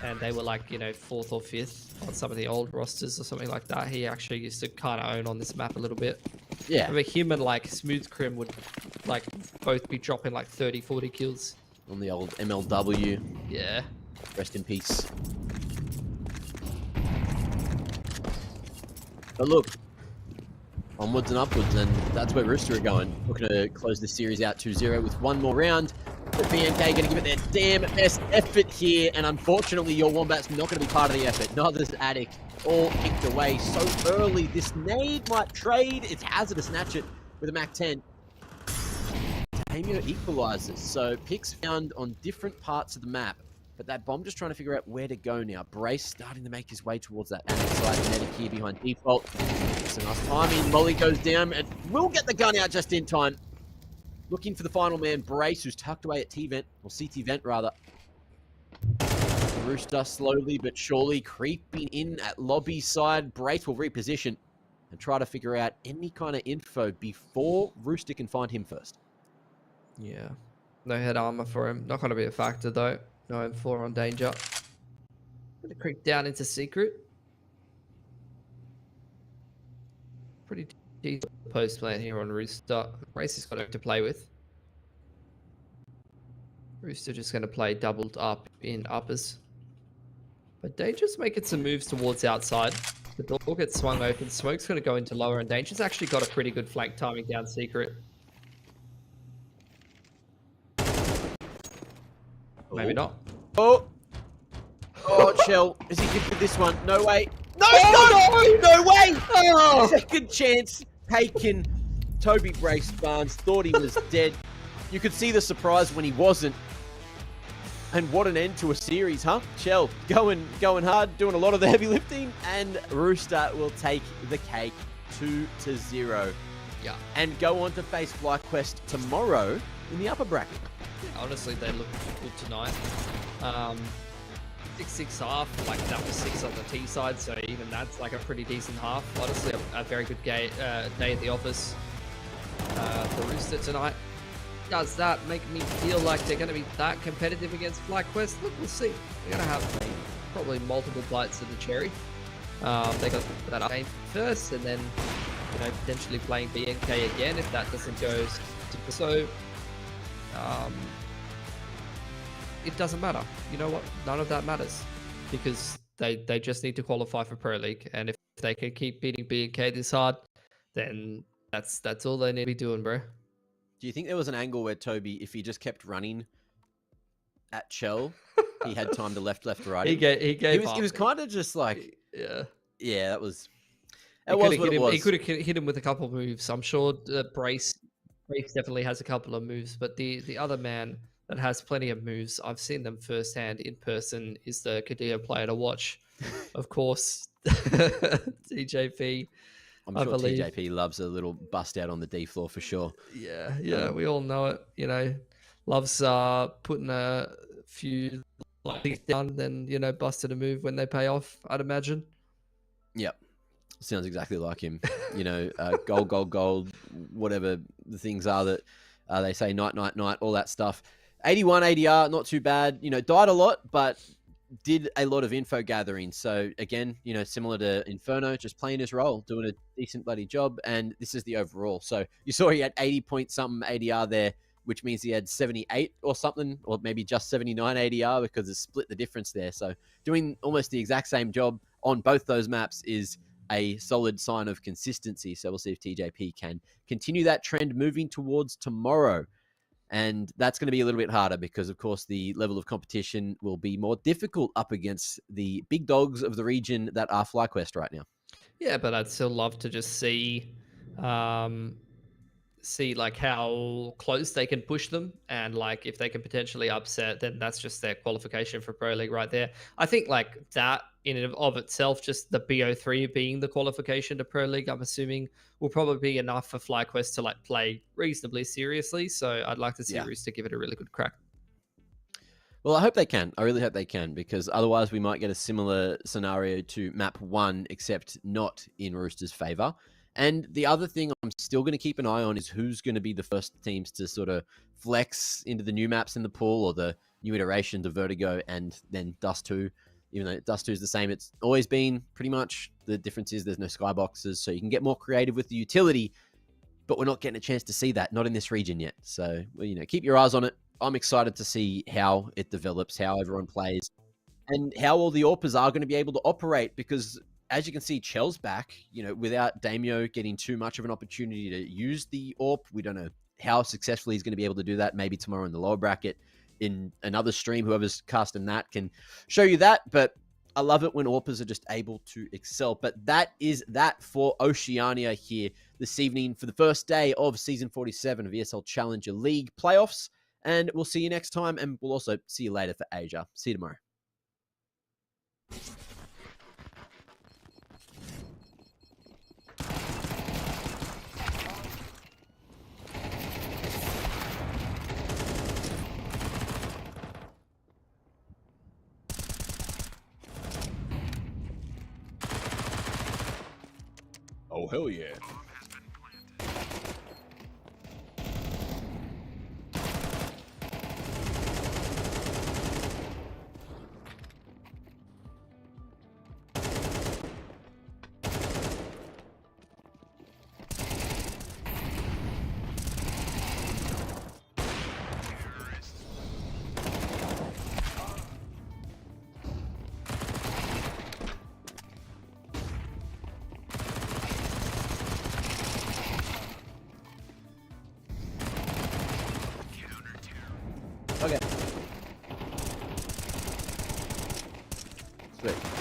S3: And they were like, you know, 4th or 5th on some of the old rosters or something like that. He actually used to kind of own on this map a little bit.
S1: Yeah.
S3: A human like Smooth Crim would like both be dropping like 30-40 kills.
S1: On the old MLW.
S3: Yeah.
S1: Rest in peace. But look, onwards and upwards, and that's where Rooster are going. Looking to close this series out 2-0 with one more round. But BNK going to give it their damn best effort here, and unfortunately your Wombat's not going to be part of the effort. Neither's Attic, all kicked away so early. This nade might trade. It's Hazard to snatch it with a Mac 10. Damio equalizes, so picks found on different parts of the map. But that bomb just trying to figure out where to go now. Brace starting to make his way towards that Attic side. Medic here behind default. It's a nice timing. Molly goes down and will get the gun out just in time. Looking for the final man, Brace, who's tucked away at T-Vent, or CT Vent rather. Rooster slowly but surely creeping in at lobby side. Brace will reposition and try to figure out any kind of info before Rooster can find him first.
S3: Yeah. No head armor for him. Not going to be a factor though. No M4 on Danger. Going to creep down into secret. Pretty decent post plan here on Rooster. Brace has got to play with. Rooster just going to play doubled up in uppers. But Danger's making some moves towards outside. The door gets swung open. Smoke's going to go into lower, and Danger's actually got a pretty good flank timing down secret. Maybe not.
S1: Oh, Shell, is he good for this one? No way. No, no way. Oh. Second chance taken. Toby Brace Barnes thought he was dead. You could see the surprise when he wasn't. And what an end to a series, huh? Shell going hard, doing a lot of the heavy lifting, and Rooster will take the cake 2-0.
S3: Yeah.
S1: And go on to face FlyQuest tomorrow in the upper bracket.
S3: Honestly, they look good tonight. 6-6 half, like that was 6 on the T side, so even that's like a pretty decent half. Honestly, a very good day at the office for Rooster tonight. Does that make me feel like they're going to be that competitive against FlyQuest? Look, we'll see. They're going to have probably multiple bites of the cherry. They got that up game first, and then potentially playing BNK again if that doesn't go so. It doesn't matter. You know what? None of that matters because they just need to qualify for Pro League, and if they can keep beating BNK this hard, then that's all they need to be doing, bro.
S1: Do you think there was an angle where Toby, if he just kept running at Chell, he had time to left, right? He was kind of just like, yeah, that was.
S3: He could have hit him with a couple of moves. I'm sure Brace definitely has a couple of moves, but the other man that has plenty of moves, I've seen them firsthand in person, is the Kadia player to watch. Of course, TJP.
S1: I'm sure TJP loves a little bust out on the D floor for sure.
S3: Yeah, we all know it. Loves putting a few things down, then busting a move when they pay off, I'd imagine.
S1: Yep. Sounds exactly like him. Gold, whatever the things are that They say night, night, night, all that stuff. 81 ADR, not too bad. Died a lot, but did a lot of info gathering. So again, similar to Inferno, just playing his role, doing a decent bloody job. And this is the overall. So you saw he had 80 point something ADR there, which means he had 78 or something, or maybe just 79 ADR because it's split the difference there. So doing almost the exact same job on both those maps is a solid sign of consistency. So we'll see if TJP can continue that trend moving towards tomorrow. And that's going to be a little bit harder because, of course, the level of competition will be more difficult up against the big dogs of the region that are FlyQuest right now.
S3: Yeah, but I'd still love to just see like how close they can push them, and like if they can potentially upset, then that's just their qualification for Pro League right there. I think like that in and of itself, just the BO3 being the qualification to Pro League, I'm assuming will probably be enough for FlyQuest to like play reasonably seriously. So I'd like to see Rooster give it a really good crack.
S1: Well, I hope they can. I really hope they can, because otherwise we might get a similar scenario to map 1, except not in Rooster's favor. And the other thing I'm still going to keep an eye on is who's going to be the first teams to sort of flex into the new maps in the pool, or the new iteration to Vertigo and then Dust 2. Even though Dust 2 is the same, it's always been pretty much. The difference is there's no skyboxes, so you can get more creative with the utility, but we're not getting a chance to see that, not in this region yet. So, keep your eyes on it. I'm excited to see how it develops, how everyone plays, and how all the AWPers are going to be able to operate, because as you can see, Chell's back, without Damio getting too much of an opportunity to use the AWP. We don't know how successfully he's going to be able to do that. Maybe tomorrow in the lower bracket, in another stream, whoever's casting that can show you that. But I love it when AWPers are just able to excel. But that is that for Oceania here this evening for the first day of Season 47 of ESL Challenger League playoffs. And we'll see you next time, and we'll also see you later for Asia. See you tomorrow.
S5: Oh, hell yeah.
S1: Okay. Sweet.